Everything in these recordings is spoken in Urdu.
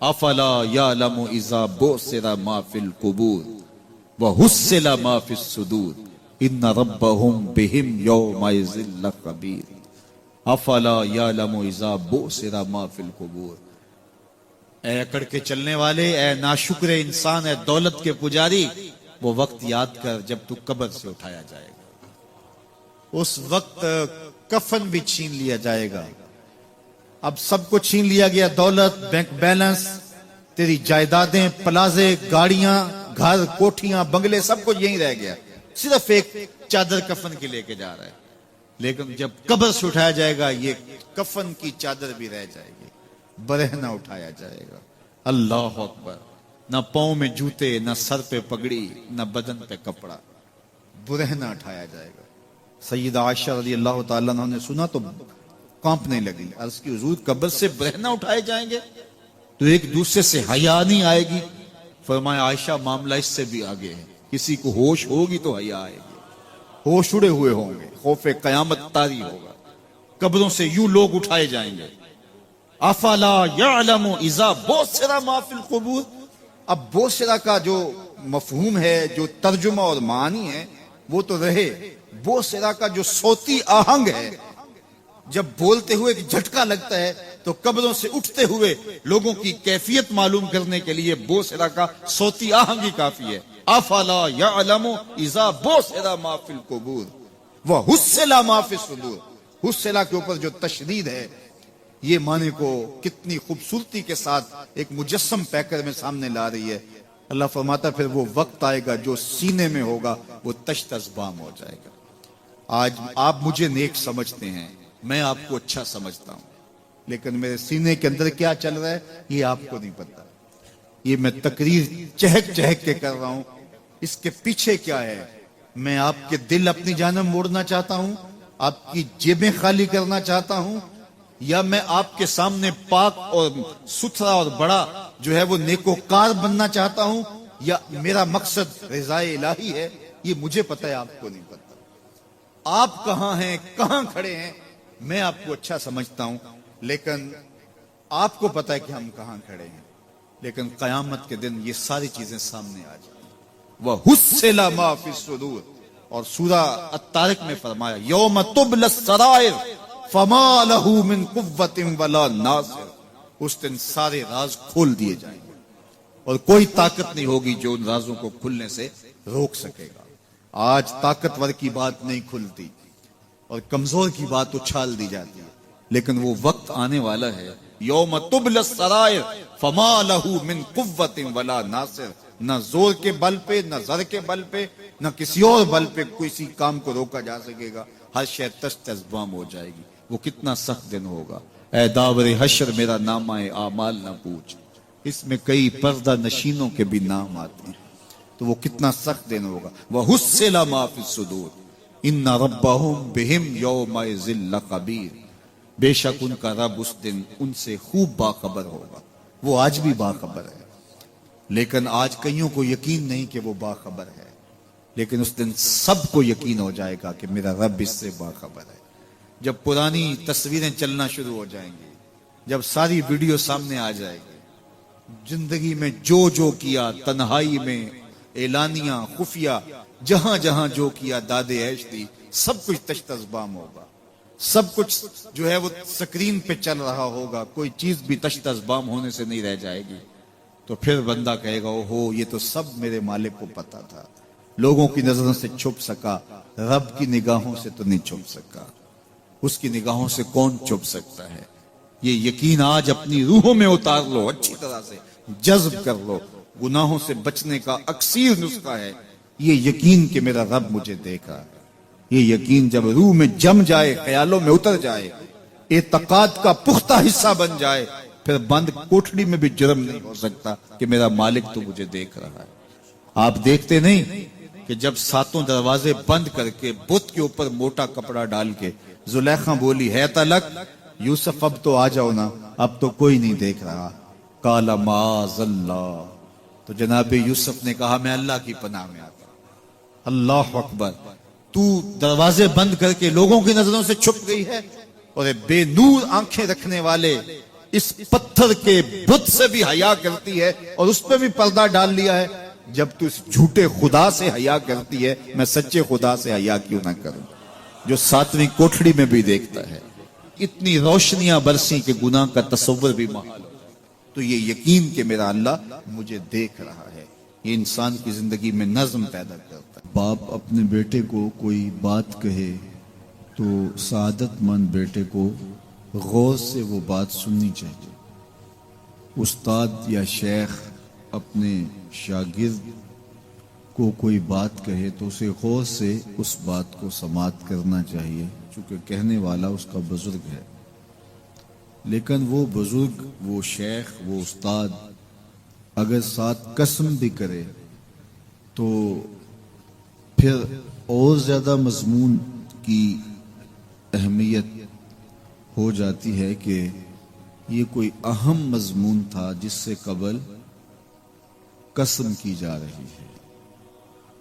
افلا یعلم اذا بعثر ما فی القبور وحصل ما فی الصدور ان ربهم بهم یومئذ لخبیر افلا یعلم اذا بعثر ما فی القبور۔ اے اکڑ کے چلنے والے، اے ناشکر انسان، اے دولت کے پجاری، وہ وقت یاد کر جب تو قبر سے اٹھایا جائے گا۔ اس وقت کفن بھی چھین لیا جائے گا۔ اب سب کو چھین لیا گیا، دولت، بینک بیلنس، تیری جائیدادیں، پلازے، گاڑیاں، گھر، کوٹھیاں، بنگلے، سب کچھ یہیں رہ گیا، صرف ایک چادر کفن کی لے کے جا رہا ہے۔ لیکن جب قبر سے اٹھایا جائے گا، یہ کفن کی چادر بھی رہ جائے گی، برہنہ اٹھایا جائے گا۔ اللہ اکبر! نہ پاؤں میں جوتے، نہ سر پہ پگڑی، نہ بدن پہ کپڑا، برہنہ اٹھایا جائے گا۔ سیدہ عائشہ رضی اللہ تعالیٰ عنہ نے سنا تو کانپنے لگی، عرض کی حضور قبر سے برہنہ اٹھائے جائیں گے تو ایک دوسرے سے حیا نہیں آئے گی؟ فرمایا عائشہ معاملہ اس سے بھی آگے ہے، کسی کو ہوش ہوگی تو حیا آئے گی، ہوش اڑے ہوئے ہوں گے، خوف قیامت طاری ہوگا، قبروں سے یوں لوگ اٹھائے جائیں گے۔ افلا یعلم اذا بعثر ما فی القبور۔ اب بوسرا کا جو مفہوم ہے، جو ترجمہ اور معنی ہے وہ تو رہے، بوسرا کا جو صوتی آہنگ ہے، جب بولتے ہوئے ایک جھٹکا لگتا ہے تو قبروں سے اٹھتے ہوئے لوگوں کی کیفیت معلوم کرنے کے لیے بوسرا کا صوتی آہنگ ہی کافی ہے۔ افلا یعلم اذا بعثر ما فی القبور وحصل ما فی الصدور۔ حصلہ کے اوپر جو تشدید ہے، یہ معنی کو کتنی خوبصورتی کے ساتھ ایک مجسم پیکر میں سامنے لا رہی ہے۔ اللہ فرماتا پھر وہ وقت آئے گا جو سینے میں ہوگا وہ تشت ازبام ہو جائے گا۔ آج آپ مجھے نیک سمجھتے ہیں، میں آپ کو اچھا سمجھتا ہوں، لیکن میرے سینے کے اندر کیا چل رہا ہے یہ آپ کو نہیں پتا۔ یہ میں تقریر چہک چہک کے کر رہا ہوں، اس کے پیچھے کیا ہے؟ میں آپ کے دل اپنی جانب موڑنا چاہتا ہوں، آپ کی جیبیں خالی کرنا چاہتا ہوں، یا میں آپ کے سامنے پاک اور ستھرا اور بڑا جو ہے وہ نیکوکار بننا چاہتا ہوں، یا میرا مقصد رضائے الہی ہے؟ یہ مجھے پتہ ہے، آپ کو نہیں پتہ۔ آپ کہاں ہیں، کہاں کھڑے ہیں، میں آپ کو اچھا سمجھتا ہوں، لیکن آپ کو پتہ ہے کہ ہم کہاں کھڑے ہیں۔ لیکن قیامت کے دن یہ ساری چیزیں سامنے آ جائیں۔ وَحُصِّلَ مَا فِي الصُّدُورِ، اور سورہ الطارق میں فرمایا یوم تبلی السرائر فما لہ من قوت ولا ناصر۔ اس دن سارے راز کھول دیے جائیں گے اور کوئی طاقت نہیں ہوگی جو ان رازوں کو کھلنے سے روک سکے گا۔ آج طاقتور کی بات نہیں کھلتی اور کمزور کی بات اچھال دی جاتی ہے، لیکن وہ وقت آنے والا ہے یوم تبلی السرائر فما لہ من قوت ولا ناصر۔ نہ زور کے بل پہ، نہ زر کے بل پہ، نہ کسی اور بل پہ کسی کام کو روکا جا سکے گا، ہر شے تشت ازبام ہو جائے گی۔ وہ کتنا سخت دن ہوگا۔ اے داور حشر میرا نامہ اعمال نہ پوچھ، اس میں کئی پردہ نشینوں کے بھی نام آتے ہیں، تو وہ کتنا سخت دن ہوگا۔ وَحُصِّلَ مَا فِي الصُّدُورِ إِنَّ رَبَّهُمْ بِهِمْ يَوْمَئِذٍ لَخَبِيرٌ۔ بے شک ان کا رب اس دن ان سے خوب باخبر ہوگا۔ وہ آج بھی باخبر ہے، لیکن آج کئیوں کو یقین نہیں کہ وہ باخبر ہے، لیکن اس دن سب کو یقین ہو جائے گا کہ میرا رب اس سے باخبر ہے۔ جب پرانی تصویریں چلنا شروع ہو جائیں گی، جب ساری ویڈیو سامنے آ جائے گی، زندگی میں جو جو کیا، تنہائی میں، اعلانیاں، خفیہ، جہاں جہاں جو کیا، داد عیش دی، سب کچھ تشت ازبام ہوگا۔ سب کچھ جو ہے وہ سکرین پہ چل رہا ہوگا، کوئی چیز بھی تشت ازبام ہونے سے نہیں رہ جائے گی۔ تو پھر بندہ کہے گا اوہو یہ تو سب میرے مالک کو پتا تھا، لوگوں کی نظروں سے چھپ سکا، رب کی نگاہوں سے تو نہیں چھپ سکا۔ اس کی نگاہوں سے کون چھپ سکتا ہے؟ یہ یقین آج اپنی روحوں میں اتار لو، اچھی طرح سے جذب کر لو۔ گناہوں سے بچنے کا اکثیر نسخہ ہے یہ یقین کہ میرا رب مجھے دیکھ رہا ہے۔ یہ یقین جب روح میں جم جائے، خیالوں میں اتر جائے، اعتقاد کا پختہ حصہ بن جائے، پھر بند کوٹھڑی میں بھی جرم نہیں ہو سکتا کہ میرا مالک تو مجھے دیکھ رہا ہے۔ آپ دیکھتے نہیں کہ جب ساتوں دروازے بند کر کے بت کے اوپر موٹا کپڑا ڈال کے زلیخا بولی ہے تلک یوسف اب تو آ جاؤ نا، اب تو کوئی نہیں دیکھ رہا، قال معاذ اللہ، تو جناب یوسف نے کہا میں اللہ کی پناہ میں آتا ہوں۔ اللہ اکبر! تو دروازے بند کر کے لوگوں کی نظروں سے چھپ گئی ہے، اور بے نور آنکھیں رکھنے والے اس پتھر کے بت سے بھی حیا کرتی ہے اور اس پہ بھی پردہ ڈال لیا ہے. جب تو اس جھوٹے خدا سے حیا کرتی ہے, میں سچے خدا سے حیا کیوں نہ کروں جو 7ویں کوٹھڑی میں بھی دیکھتا ہے. اتنی روشنیاں برسی کہ گناہ کا تصور بھی محال ہو. تو یہ یقین کہ میرا اللہ مجھے دیکھ رہا ہے, یہ انسان کی زندگی میں نظم پیدا کرتا ہے. باپ اپنے بیٹے کو کوئی بات کہے تو سعادت مند بیٹے کو غور سے وہ بات سننی چاہیے. استاد یا شیخ اپنے شاگرد کو کوئی بات کہے تو اسے غور سے اس بات کو سماعت کرنا چاہیے, چونکہ کہنے والا اس کا بزرگ ہے. لیکن وہ بزرگ, وہ شیخ, وہ استاد اگر ساتھ قسم بھی کرے تو پھر اور زیادہ مضمون کی اہمیت ہو جاتی ہے کہ یہ کوئی اہم مضمون تھا جس سے قبل قسم کی جا رہی ہے.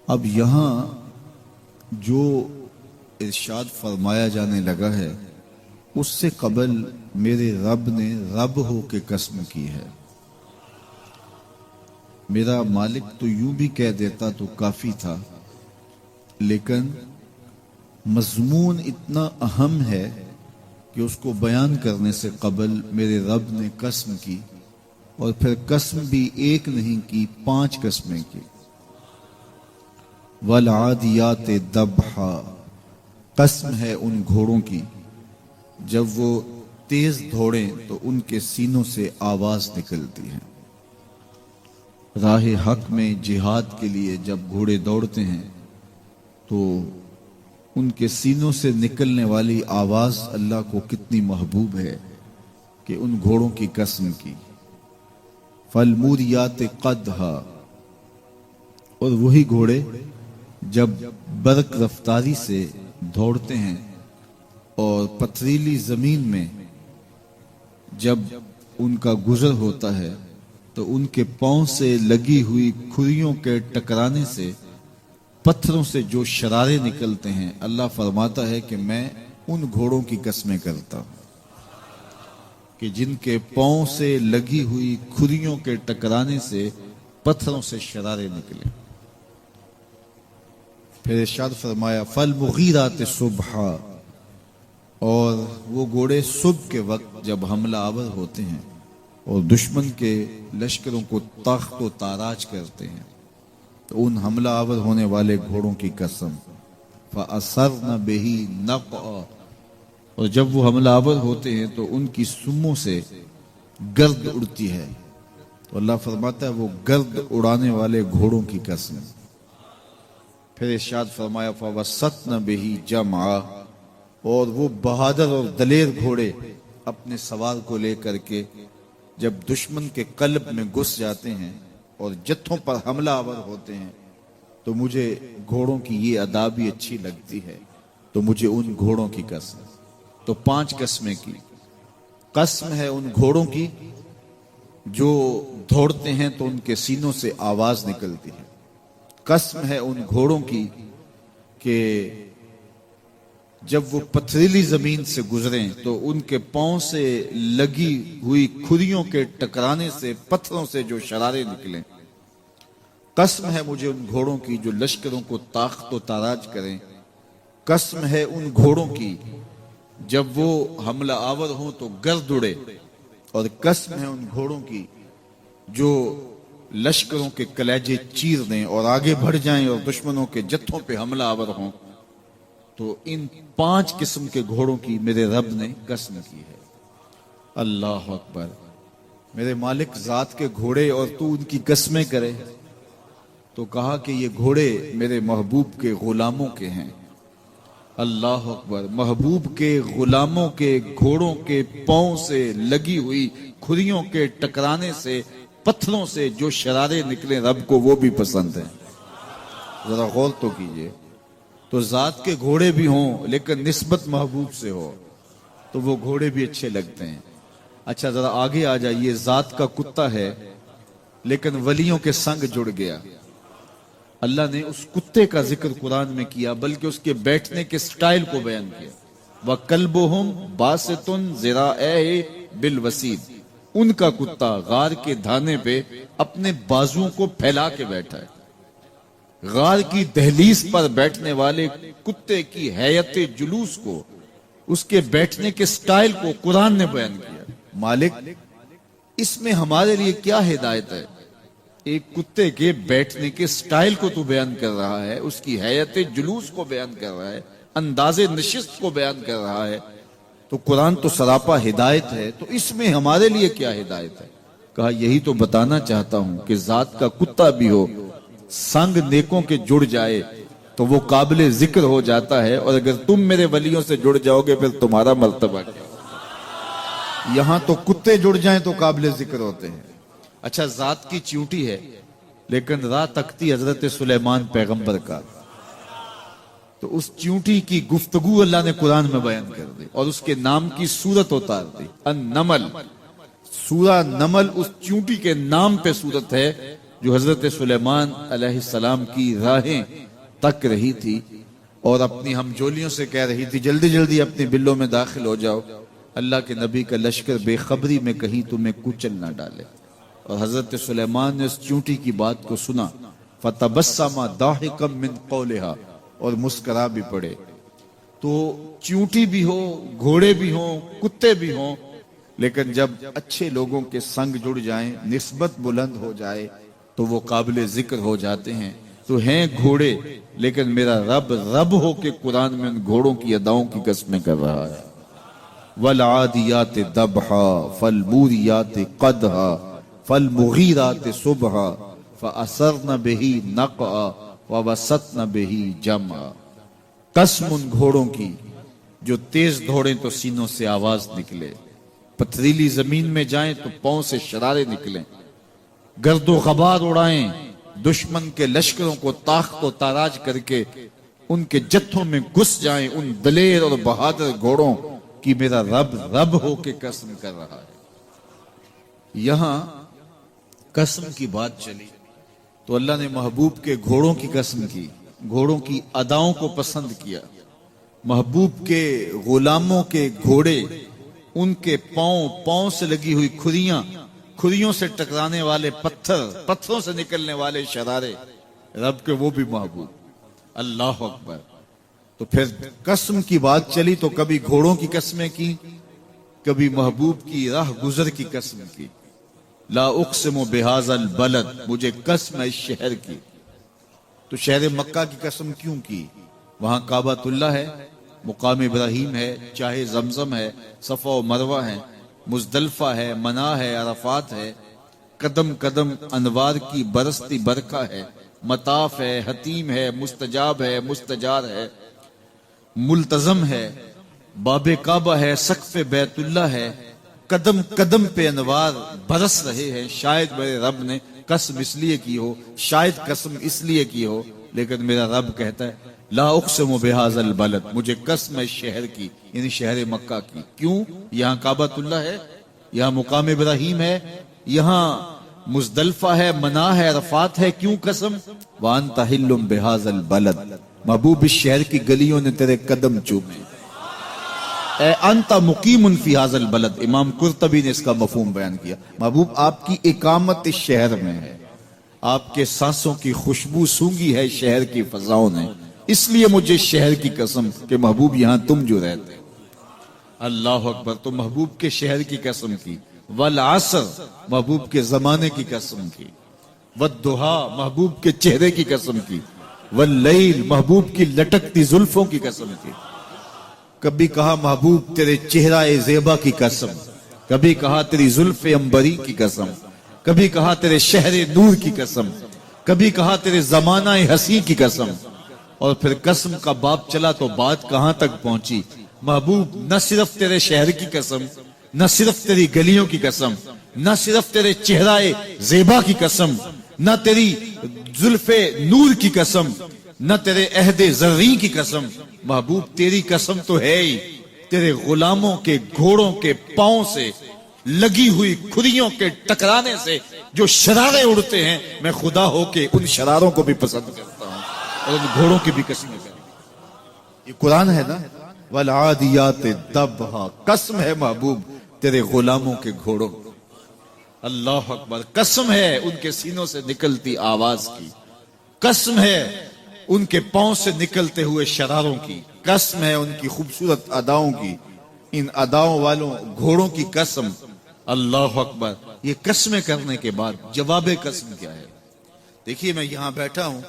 اب یہاں جو ارشاد فرمایا جانے لگا ہے اس سے قبل میرے رب نے رب ہو کے قسم کی ہے. میرا مالک تو یوں بھی کہہ دیتا تو کافی تھا, لیکن مضمون اتنا اہم ہے کہ اس کو بیان کرنے سے قبل میرے رب نے قسم کی, اور پھر قسم بھی ایک نہیں کی, 5 قسمیں کی. والعادیات ضبحا, قسم ہے ان گھوڑوں کی جب وہ تیز دوڑیں تو ان کے سینوں سے آواز نکلتی ہے. راہ حق میں جہاد کے لیے جب گھوڑے دوڑتے ہیں تو ان کے سینوں سے نکلنے والی آواز اللہ کو کتنی محبوب ہے کہ ان گھوڑوں کی قسم کی. فالموریات قدحا, اور وہی گھوڑے جب برق رفتاری سے دوڑتے ہیں اور پتھریلی زمین میں جب ان کا گزر ہوتا ہے تو ان کے پاؤں سے لگی ہوئی کھریوں کے ٹکرانے سے پتھروں سے جو شرارے نکلتے ہیں, اللہ فرماتا ہے کہ میں ان گھوڑوں کی قسمیں کرتا ہوں کہ جن کے پاؤں سے لگی ہوئی کھریوں کے ٹکرانے سے پتھروں سے شرارے نکلے. پھر ارشاد فرمایا فالمغیرات صبحا, اور وہ گھوڑے صبح کے وقت جب حملہ آور ہوتے ہیں اور دشمن کے لشکروں کو تاخت و تاراج کرتے ہیں تو ان حملہ آور ہونے والے گھوڑوں کی قسم. فَأَثَرْنَ بِهِ نَقْعًا, اور جب وہ حملہ آور ہوتے ہیں تو ان کی سموں سے گرد اڑتی ہے. تو اللہ فرماتا ہے وہ گرد اڑانے والے گھوڑوں کی قسم. پھر ارشاد فرمایا فَوَسَّطْنَ بِهِ جَمْعًا, اور وہ بہادر اور دلیر گھوڑے اپنے سوار کو لے کر کے جب دشمن کے قلب میں گھس جاتے ہیں اور جتھوں پر حملہ آور ہوتے ہیں تو مجھے گھوڑوں کی یہ ادا بھی اچھی لگتی ہے, تو مجھے ان گھوڑوں کی قسم. تو 5 قسمیں کی. قسم ہے ان گھوڑوں کی جو دوڑتے ہیں تو ان کے سینوں سے آواز نکلتی ہے. قسم ہے ان گھوڑوں کی کہ جب وہ پتھریلی زمین سے گزریں تو ان کے پاؤں سے لگی ہوئی کھریوں کے ٹکرانے سے پتھروں سے جو شرارے نکلیں. قسم ہے مجھے ان گھوڑوں کی جو لشکروں کو تاخت و تاراج کریں. قسم ہے ان گھوڑوں کی جب وہ حملہ آور ہوں تو گرد اڑے, اور قسم ہے ان گھوڑوں کی جو لشکروں کے کلیجے چیر دیں اور آگے بڑھ جائیں اور دشمنوں کے جتھوں پہ حملہ آور ہوں. تو ان 5 قسم کے گھوڑوں کی میرے رب نے قسم کی ہے. اللہ اکبر. میرے مالک ذات کے گھوڑے اور تو ان کی قسمیں کرے. تو کہا کہ یہ گھوڑے میرے محبوب کے غلاموں کے ہیں. اللہ اکبر. محبوب کے غلاموں کے گھوڑوں کے پاؤں سے لگی ہوئی کھریوں کے ٹکرانے سے پتھروں سے جو شرارے نکلے رب کو وہ بھی پسند ہیں. ذرا غور تو کیجئے. تو ذات کے گھوڑے بھی ہوں لیکن نسبت محبوب سے ہو تو وہ گھوڑے بھی اچھے لگتے ہیں. اچھا ذرا آگے آ جائیے. ذات کا کتا ہے لیکن ولیوں کے سنگ جڑ گیا. اللہ نے اس کتے کا ذکر قرآن میں کیا بلکہ اس کے بیٹھنے کے سٹائل کو بیان کیا. وَقَلْبُهُمْ بَاسِطٌ ذِرَاعَيْهِ بِالْوَسِيدِ. ان کا کتا غار کے دھانے پہ اپنے بازوؤں کو پھیلا کے بیٹھا ہے۔ غار کی دہلیز پر بیٹھنے والے کتے کی حیت جلوس کو، اس کے بیٹھنے کے سٹائل کو قرآن نے بیان کیا۔ مالک اس میں ہمارے لیے کیا ہدایت ہے؟ ایک کتے کے بیٹھنے کے سٹائل کو تو بیان کر رہا ہے، اس کی حیت جلوس کو بیان کر رہا ہے، انداز نشست کو بیان کر رہا ہے، تو قرآن تو سراپا ہدایت ہے، تو اس میں ہمارے لیے کیا ہدایت ہے؟ کہا یہی تو بتانا چاہتا ہوں کہ ذات کا کتا بھی ہو، سنگ نیکوں کے جڑ جائے تو وہ قابل ذکر ہو جاتا ہے، اور اگر تم میرے ولیوں سے جڑ جاؤ گے پھر تمہارا مرتبہ کیا؟ یہاں تو کتے جڑ جائیں تو قابل ذکر ہوتے ہیں۔ اچھا ذات کی چیونٹی ہے لیکن راہ تکتی حضرت سلیمان پیغمبر کا، تو اس چیونٹی کی گفتگو اللہ نے قرآن میں بیان کر دی اور اس کے نام کی صورت اتار دی۔ النمل، سورہ نمل اس چیونٹی کے نام پہ صورت ہے جو حضرت سلیمان علیہ السلام کی راہیں تک رہی تھی اور اپنی ہمجولیوں سے کہہ رہی تھی جلدی جلدی اپنی بلوں میں داخل ہو جاؤ، اللہ کے نبی کا لشکر بے خبری میں کہیں تمہیں کچل نہ ڈالے۔ اور حضرت سلیمان نے اس چیونٹی کی بات کو سنا، فَتَبَسَّمَ ضَاحِكًا مِّن قَوْلِهَا، اور مسکرا بھی پڑے۔ تو چیونٹی بھی ہو، گھوڑے بھی ہوں، کتے بھی ہوں، لیکن جب اچھے لوگوں کے سنگ جڑ جائیں، نسبت بلند ہو جائے تو وہ قابل ذکر ہو جاتے ہیں۔ تو ہیں گھوڑے لیکن میرا رب رب ہو کے قرآن میں ان گھوڑوں کی اداؤں کی قسمیں کر رہا ہے۔ وَالْعَادِيَاتِ ضَبْحًا فَالْمُورِيَاتِ قَدْحًا فَالْمُغِيرَاتِ صُبْحًا فَأَثَرْنَ بِهِ نَقْعًا وَوَسَطْنَ بِهِ جَمْعًا۔ قسم ان گھوڑوں کی جو تیز دوڑیں تو سینوں سے آواز نکلے، پتھریلی زمین میں جائیں تو پاؤں سے شرارے نکلیں، گرد و غبار اڑائیں، دشمن کے لشکروں کو تاخت و تاراج کر کے ان کے جتھوں میں گھس جائیں، ان دلیر اور بہادر گھوڑوں کی میرا رب رب ہو کے قسم کر رہا ہے۔ یہاں قسم کی بات چلی تو اللہ نے محبوب کے گھوڑوں کی قسم کی، گھوڑوں کی اداؤں کو پسند کیا۔ محبوب کے غلاموں کے گھوڑے، ان کے پاؤں سے لگی ہوئی کھریوں سے ٹکرانے والے پتھروں سے نکلنے والے شرارے، رب کے وہ بھی محبوب۔ اللہ اکبر۔ تو پھر قسم کی بات چلی تو کبھی گھوڑوں کی قسمیں کی، کبھی محبوب کی راہ گزر کی قسم کی۔ لا اقسم بہذا البلد، مجھے قسم ہے اس شہر کی۔ تو شہر مکہ کی قسم کیوں کی؟ وہاں کعبۃ اللہ ہے، مقام ابراہیم ہے، چاہے زمزم ہے، صفا و مروہ ہے، مزدلفہ ہے، منا ہے، عرفات ہے، قدم قدم انوار کی برستی برکہ ہے، مطاف ہے، حتیم ہے، مستجاب ہے، مستجار ہے، ملتزم ہے، باب کعبہ ہے، سقف بیت اللہ ہے، قدم قدم پہ انوار برس رہے ہیں۔ شاید میرے رب نے قسم اس لیے کی ہو، شاید قسم اس لیے کی ہو، لیکن میرا رب کہتا ہے لا اقسم بہذا البلد، مجھے قسم ہے شہر کی، یعنی شہر مکہ کی۔ کیوں؟ یہاں کعبۃ اللہ ہے، یہاں مقام ابراہیم ہے، یہاں مزدلفہ ہے، منا ہے، عرفات ہے۔ کیوں قسم؟ وانت حل بہذا البلد، محبوب اس شہر کی گلیوں نے تیرے قدم چومے۔ اے انت مقیم فی ھذا البلد، امام قرطبی نے اس کا مفہوم بیان کیا۔ محبوب آپ کی اقامت اس شہر میں ہے، آپ کے سانسوں کی خوشبو سونگی ہے شہر کی فضاؤں نے، اس لیے مجھے شہر کی قسم کہ محبوب یہاں تم جو رہتے۔ اللہ اکبر۔ تو محبوب کے شہر کی قسم کی، والعصر، محبوب کے زمانے کی قسم کی، والضحیٰ، محبوب کے چہرے کی قسم کی، واللیل، محبوب کی لٹکتی زلفوں کی قسم کی۔ کبھی کہا محبوب تیرے چہرہ زیبا کی قسم، کبھی کہا تیری زلف عنبری کی قسم، کبھی کہا تیرے شہر نور کی قسم، کبھی کہا تیرے زمانہ حسین کی قسم۔ اور پھر قسم کا باب چلا تو بات کہاں تک پہنچی؟ محبوب نہ صرف تیرے شہر کی قسم، نہ صرف تیری گلیوں کی قسم، نہ صرف تیرے چہرہ زیبا کی قسم، نہ تیری زلف نور کی قسم، نہ تیرے عہد زرعی کی قسم، محبوب تیری قسم تو ہے ہی تیرے غلاموں کے گھوڑوں کے پاؤں سے لگی ہوئی کھریوں کے ٹکرانے سے جو شرارے اڑتے ہیں، میں خدا ہو کے ان شراروں کو بھی پسند کرتا ہوں اور ان گھوڑوں کی بھی قسم کرتا ہوں۔ یہ قرآن ہے نا، والعادیات ضبحا، قسم ہے محبوب تیرے غلاموں کے گھوڑوں۔ اللہ اکبر، قسم ہے ان کے سینوں سے نکلتی آواز کی، قسم ہے ان کے پاؤں سے نکلتے ہوئے شراروں کی، قسم ہے ان کی خوبصورت اداؤں کی، ان اداؤں والوں گھوڑوں کی قسم۔ اللہ اکبر۔ یہ قسمیں کرنے کے بعد جواب قسم کیا ہے؟ دیکھیے میں یہاں بیٹھا ہوں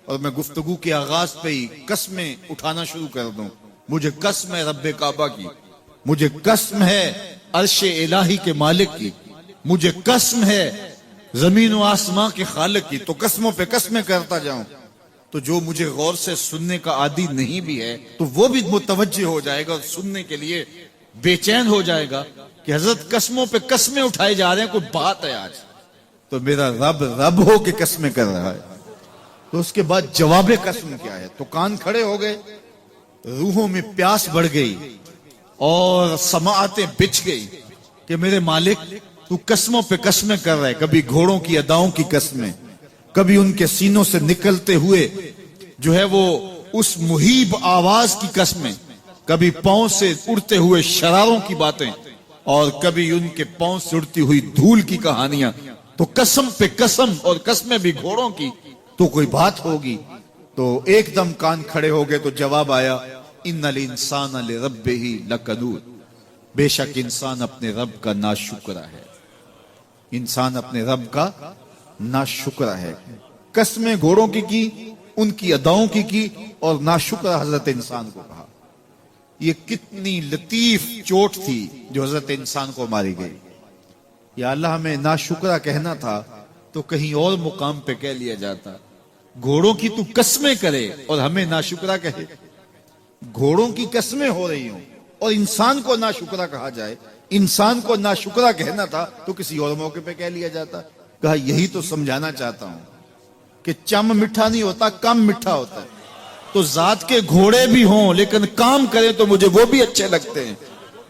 اور میں گفتگو کے آغاز پہ ہی قسمیں اٹھانا شروع کر دوں۔ مجھے قسم ہے رب کعبہ کی، مجھے قسم ہے عرش الہی کے مالک کی، مجھے قسم ہے زمین و آسمان کے خالق کی، تو قسموں پہ قسمیں کرتا جاؤں تو جو مجھے غور سے سننے کا عادی نہیں بھی ہے تو وہ بھی متوجہ ہو جائے گا اور سننے کے لیے بے چین ہو جائے گا کہ حضرت قسموں پہ قسمیں اٹھائے جا رہے ہیں، کوئی بات ہے آج تو میرا رب ہو کے قسمیں کر رہا ہے۔ تو اس کے بعد جواب قسم کیا ہے؟ تو کان کھڑے ہو گئے، روحوں میں پیاس بڑھ گئی اور سماعتیں بچھ گئی کہ میرے مالک تو قسموں پہ قسمیں کر رہے، کبھی گھوڑوں کی اداؤں کی قسمیں، کبھی ان کے سینوں سے نکلتے ہوئے جو ہے وہ اس مہیب آواز کی قسمیں، کبھی پاؤں سے اڑتے ہوئے شراروں کی باتیں، اور کبھی ان کے پاؤں سے اڑتی ہوئی دھول کی کہانیاں۔ تو قسم پہ قسم، اور قسمیں بھی گھوڑوں کی، تو کوئی بات ہوگی۔ تو ایک دم کان کھڑے ہو گئے تو جواب آیا، ان الانسان لربہ لکنود، بے شک انسان اپنے رب کا ناشکرا ہے، انسان اپنے رب کا ناشکرا ہے۔ قسمیں گھوڑوں کی ان کی اداؤں کی اور ناشکرا حضرت انسان کو کہا۔ یہ کتنی لطیف چوٹ تھی جو حضرت انسان کو ماری گئی۔ یا اللہ ہمیں ناشکرا کہنا تھا تو کہیں اور مقام پہ کہہ لیا جاتا، گھوڑوں کی تو قسمیں کرے اور ہمیں ناشکرا کہے۔ گھوڑوں کی قسمیں ہو رہی ہوں اور انسان کو ناشکرا کہا جائے، انسان کو ناشکرا کہنا تھا تو کسی اور موقع پہ کہہ لیا جاتا۔ کہا یہی تو سمجھانا چاہتا ہوں کہ چم میٹھا نہیں ہوتا، کم میٹھا ہوتا ہے۔ تو ذات کے گھوڑے بھی ہوں لیکن کام کریں تو مجھے وہ بھی اچھے لگتے ہیں،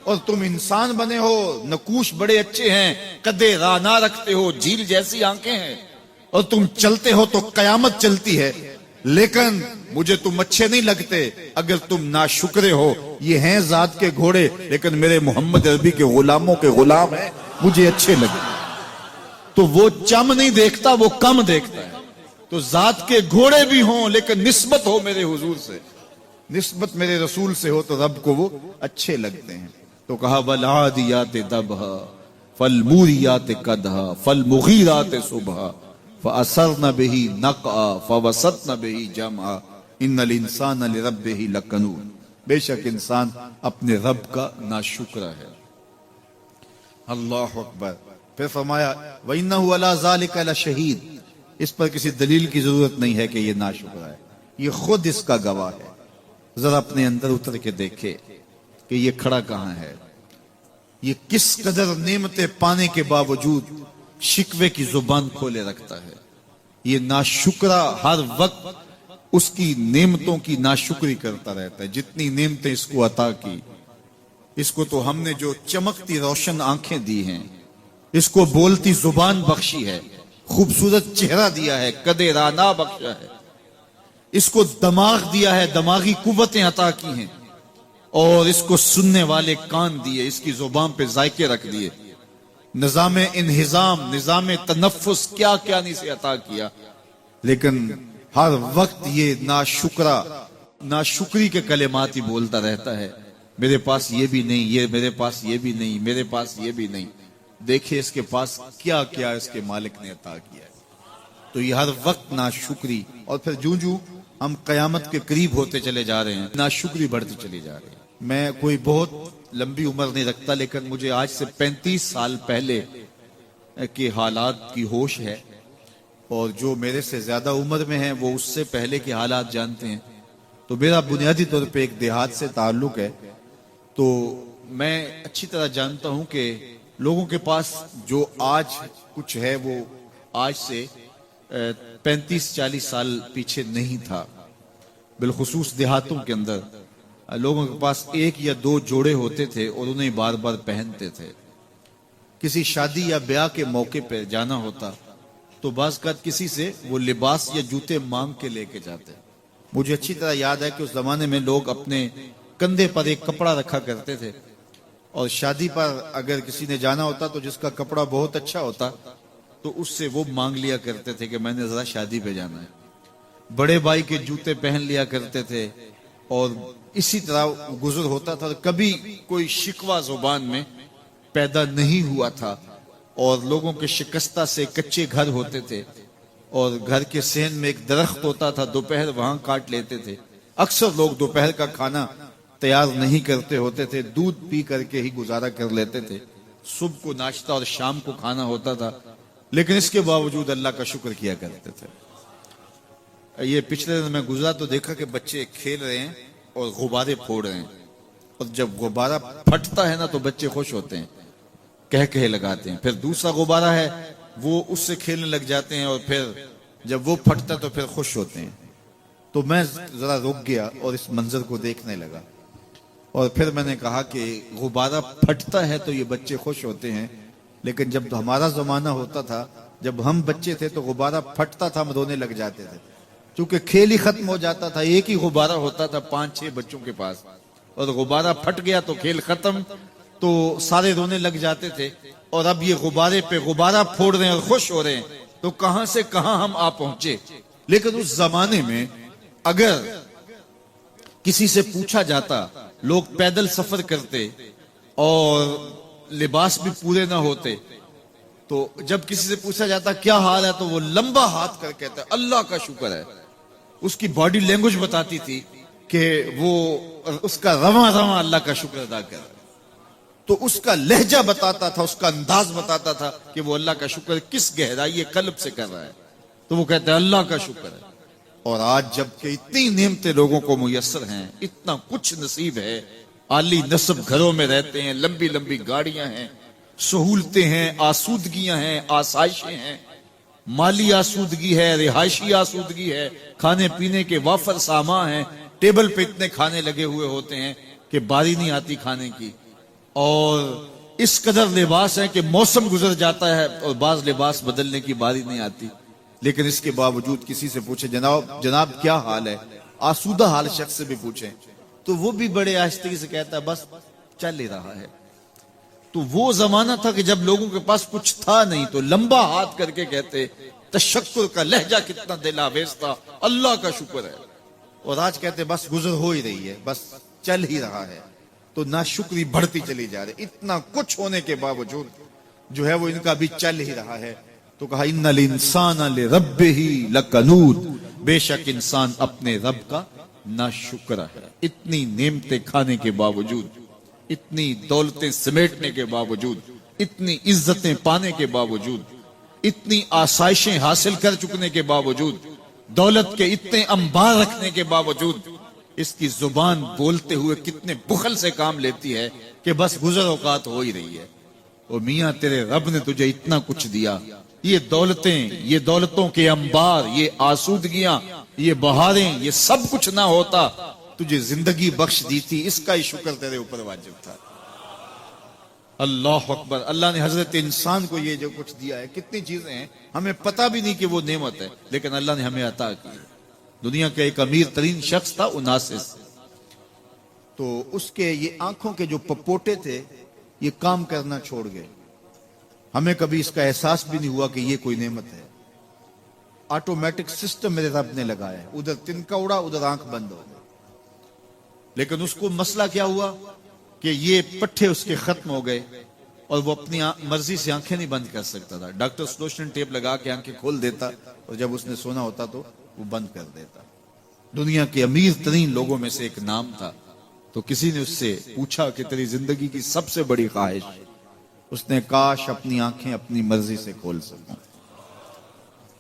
اور تم انسان بنے ہو، نقوش بڑے اچھے ہیں، قدے رانا رکھتے ہو، جھیل جیسی آنکھیں ہیں، اور تم چلتے ہو تو قیامت چلتی ہے، لیکن مجھے تم اچھے نہیں لگتے اگر تم ناشکرے ہو۔ یہ ہیں ذات کے گھوڑے لیکن میرے محمد عربی کے غلاموں کے غلام ہیں، مجھے اچھے لگتے۔ تو وہ چم نہیں دیکھتا، وہ کم دیکھتا ہے۔ تو ذات کے گھوڑے بھی ہوں لیکن نسبت ہو میرے حضور سے، نسبت میرے رسول سے ہو تو رب کو وہ اچھے لگتے ہیں۔ تو کہا والعادیات ضبحا فالموریات قدحا فالمغیرات صبحا فاثرن به نقعا فوسطن به جمعا ان الانسان لربہ لکنود، بے شک انسان اپنے رب کا ناشکرا ہے۔ اللہ اکبر۔ پھر فرمایا وَإِنَّهُ عَلَى ذَلِكَ لَشَهِيدٌ، اس پر کسی دلیل کی ضرورت نہیں ہے کہ یہ ناشکرا ہے، یہ خود اس کا گواہ ہے۔ ذرا اپنے اندر اتر کے دیکھے کہ یہ کھڑا کہاں ہے، یہ کس قدر نعمتیں پانے کے باوجود شکوے کی زبان کھولے رکھتا ہے۔ یہ ناشکرا ہر وقت اس کی نعمتوں کی ناشکری کرتا رہتا ہے۔ جتنی نعمتیں اس کو عطا کی، اس کو تو ہم نے جو چمکتی روشن آنکھیں دی ہیں، اس کو بولتی زبان بخشی ہے، خوبصورت چہرہ دیا ہے، قدے رانا بخشا ہے، اس کو دماغ دیا ہے، دماغی قوتیں عطا کی ہیں، اور اس کو سننے والے کان دیے، اس کی زبان پہ ذائقے رکھ دیے، نظام انہضام، نظام تنفس، کیا کیا نہیں سے عطا کیا، لیکن ہر وقت یہ ناشکری کے کلمات ہی بولتا رہتا ہے۔ میرے پاس یہ بھی نہیں، یہ میرے پاس یہ بھی نہیں، میرے پاس یہ بھی نہیں۔ دیکھیں اس کے پاس کیا کیا اس کے مالک نے عطا کیا ہے۔ تو یہ ہر وقت ناشکری، اور پھر جوں جوں ہم قیامت کے قریب ہوتے چلے جا رہے ہیں، ناشکری بڑھتی چلی جا رہی ہے۔ میں کوئی بہت لمبی عمر نہیں رکھتا، لیکن مجھے آج سے 35 سال پہلے کے حالات کی ہوش ہے، اور جو میرے سے زیادہ عمر میں ہیں وہ اس سے پہلے کے حالات جانتے ہیں۔ تو میرا بنیادی طور پہ ایک دیہات سے تعلق ہے، تو میں اچھی طرح جانتا ہوں کہ لوگوں کے پاس جو آج کچھ ہے وہ آج سے 35-40 سال پیچھے نہیں تھا۔ بالخصوص دیہاتوں کے اندر لوگوں کے پاس ایک یا دو جوڑے ہوتے تھے اور انہیں بار بار پہنتے تھے۔ کسی شادی یا بیاہ کے موقع پہ جانا ہوتا تو بعض اوقات کسی سے وہ لباس یا جوتے مانگ کے لے کے جاتے۔ مجھے اچھی طرح یاد ہے کہ اس زمانے میں لوگ اپنے کندھے پر ایک کپڑا رکھا کرتے تھے، اور شادی پر اگر کسی نے جانا ہوتا تو جس کا کپڑا بہت اچھا ہوتا تو اس سے وہ مانگ لیا کرتے تھے کہ میں نے ذرا شادی پہ جانا ہے. بڑے بھائی کے جوتے پہن لیا کرتے تھے اور اسی طرح گزر ہوتا تھا. کبھی کوئی شکوہ زبان میں پیدا نہیں ہوا تھا. اور لوگوں کے شکستہ سے کچے گھر ہوتے تھے اور گھر کے صحن میں ایک درخت ہوتا تھا, دوپہر وہاں کاٹ لیتے تھے. اکثر لوگ دوپہر کا کھانا تیار نہیں کرتے ہوتے تھے, دودھ پی کر کے ہی گزارا کر لیتے تھے. صبح کو ناشتہ اور شام کو کھانا ہوتا تھا, لیکن اس کے باوجود اللہ کا شکر کیا کرتے تھے. یہ پچھلے دن میں گزرا تو دیکھا کہ بچے کھیل رہے ہیں اور غبارے پھوڑ رہے ہیں, اور جب غبارہ پھٹتا ہے نا تو بچے خوش ہوتے ہیں, کہہ لگاتے ہیں. پھر دوسرا غبارہ ہے وہ اس سے کھیلنے لگ جاتے ہیں, اور پھر جب وہ پھٹتا تو پھر خوش ہوتے ہیں. تو میں ذرا رک گیا اور اس منظر کو دیکھنے لگا, اور پھر میں نے کہا کہ غبارہ پھٹتا ہے تو یہ بچے خوش ہوتے ہیں, لیکن جب ہمارا زمانہ ہوتا تھا, جب ہم بچے تھے تو غبارہ پھٹتا تھا, ہم رونے لگ جاتے تھے, کیونکہ کھیل ہی ختم ہو جاتا تھا. ایک ہی غبارہ ہوتا تھا 5-6 بچوں کے پاس, اور غبارہ پھٹ گیا تو کھیل ختم, تو سارے رونے لگ جاتے تھے. اور اب یہ غبارے پہ غبارہ پھوڑ رہے ہیں اور خوش ہو رہے ہیں, تو کہاں سے کہاں ہم آ پہنچے. لیکن اس زمانے میں اگر کسی سے پوچھا جاتا, لوگ پیدل سفر کرتے اور لباس بھی پورے نہ ہوتے, تو جب کسی سے پوچھا جاتا کیا حال ہے تو وہ لمبا ہاتھ کر کہتا ہے اللہ کا شکر ہے. اس کی باڈی لینگویج بتاتی تھی کہ وہ اس کا رواں رواں اللہ کا شکر ادا کر رہا ہے. تو اس کا لہجہ بتاتا تھا, اس کا انداز بتاتا تھا کہ وہ اللہ کا شکر کس گہرائی قلب سے کر رہا ہے. تو وہ کہتے ہیں اللہ کا شکر ہے. اور آج جب کہ اتنی نعمتیں لوگوں کو میسر ہیں, اتنا کچھ نصیب ہے, عالی نصب گھروں میں رہتے ہیں, لمبی لمبی گاڑیاں ہیں, سہولتیں ہیں, آسودگیاں ہیں, آسائشیں ہیں, مالی آسودگی ہے, رہائشی آسودگی ہے, کھانے پینے کے وافر سامان ہیں, ٹیبل پہ اتنے کھانے لگے ہوئے ہوتے ہیں کہ باری نہیں آتی کھانے کی, اور اس قدر لباس ہے کہ موسم گزر جاتا ہے اور بعض لباس بدلنے کی باری نہیں آتی. لیکن اس کے باوجود کسی سے پوچھے جناب کیا حال ہے, آسودہ حال شخص سے بھی پوچھیں تو وہ بھی بڑے آہستگی سے کہتا ہے بس چل ہی رہا ہے. تو وہ زمانہ تھا کہ جب لوگوں کے پاس کچھ تھا نہیں تو لمبا ہاتھ کر کے کہتے, تشکر کا لہجہ کتنا دل آویز تھا, اللہ کا شکر ہے. اور آج کہتے بس گزر ہو ہی رہی ہے, بس چل ہی رہا ہے. تو ناشکری بڑھتی چلی جا رہی, اتنا کچھ ہونے کے باوجود جو ہے وہ ان کا بھی چل ہی رہا ہے. تو کہا ان الانسان لربہ لکنود, بے شک انسان اپنے رب کا ناشکر ہے. اتنی نعمتیں کھانے کے باوجود, اتنی دولتیں سمیٹنے کے باوجود, اتنی عزتیں پانے کے باوجود, اتنی آسائشیں حاصل کر چکنے کے باوجود, دولت کے اتنے انبار رکھنے کے باوجود, اس کی زبان بولتے ہوئے کتنے بخل سے کام لیتی ہے کہ بس گزر اوقات ہو ہی رہی ہے. اور میاں تیرے رب نے تجھے اتنا کچھ دیا, یہ دولتیں, یہ دولتوں کے انبار, یہ آسودگیاں, یہ بہاریں, یہ سب کچھ نہ ہوتا, تجھے زندگی بخش دی تھی, اس کا ہی شکر تیرے اوپر واجب تھا. اللہ اکبر. اللہ نے حضرت انسان کو یہ جو کچھ دیا ہے, کتنی چیزیں ہیں ہمیں پتہ بھی نہیں کہ وہ نعمت ہے, لیکن اللہ نے ہمیں عطا کی. دنیا کا ایک امیر ترین شخص تھا اناسس, تو اس کے یہ آنکھوں کے جو پپوٹے تھے یہ کام کرنا چھوڑ گئے. ہمیں کبھی اس کا احساس بھی نہیں ہوا کہ یہ کوئی نعمت ہے. آٹومیٹک سسٹم میرے رب نے لگایا ہے, ادھر تنکا اڑا ادھر آنکھ بند ہو گئی. لیکن اس کو مسئلہ کیا ہوا کہ یہ پٹھے اس کے ختم ہو گئے اور وہ اپنی مرضی سے آنکھیں نہیں بند کر سکتا تھا. ڈاکٹر سلوشن ٹیپ لگا کے آنکھیں کھول دیتا اور جب اس نے سونا ہوتا تو وہ بند کر دیتا. دنیا کے امیر ترین لوگوں میں سے ایک نام تھا. تو کسی نے اس سے پوچھا کہ تیری زندگی کی سب سے بڑی خواہش, اس نے کاش اپنی آنکھیں اپنی مرضی سے کھول سکوں.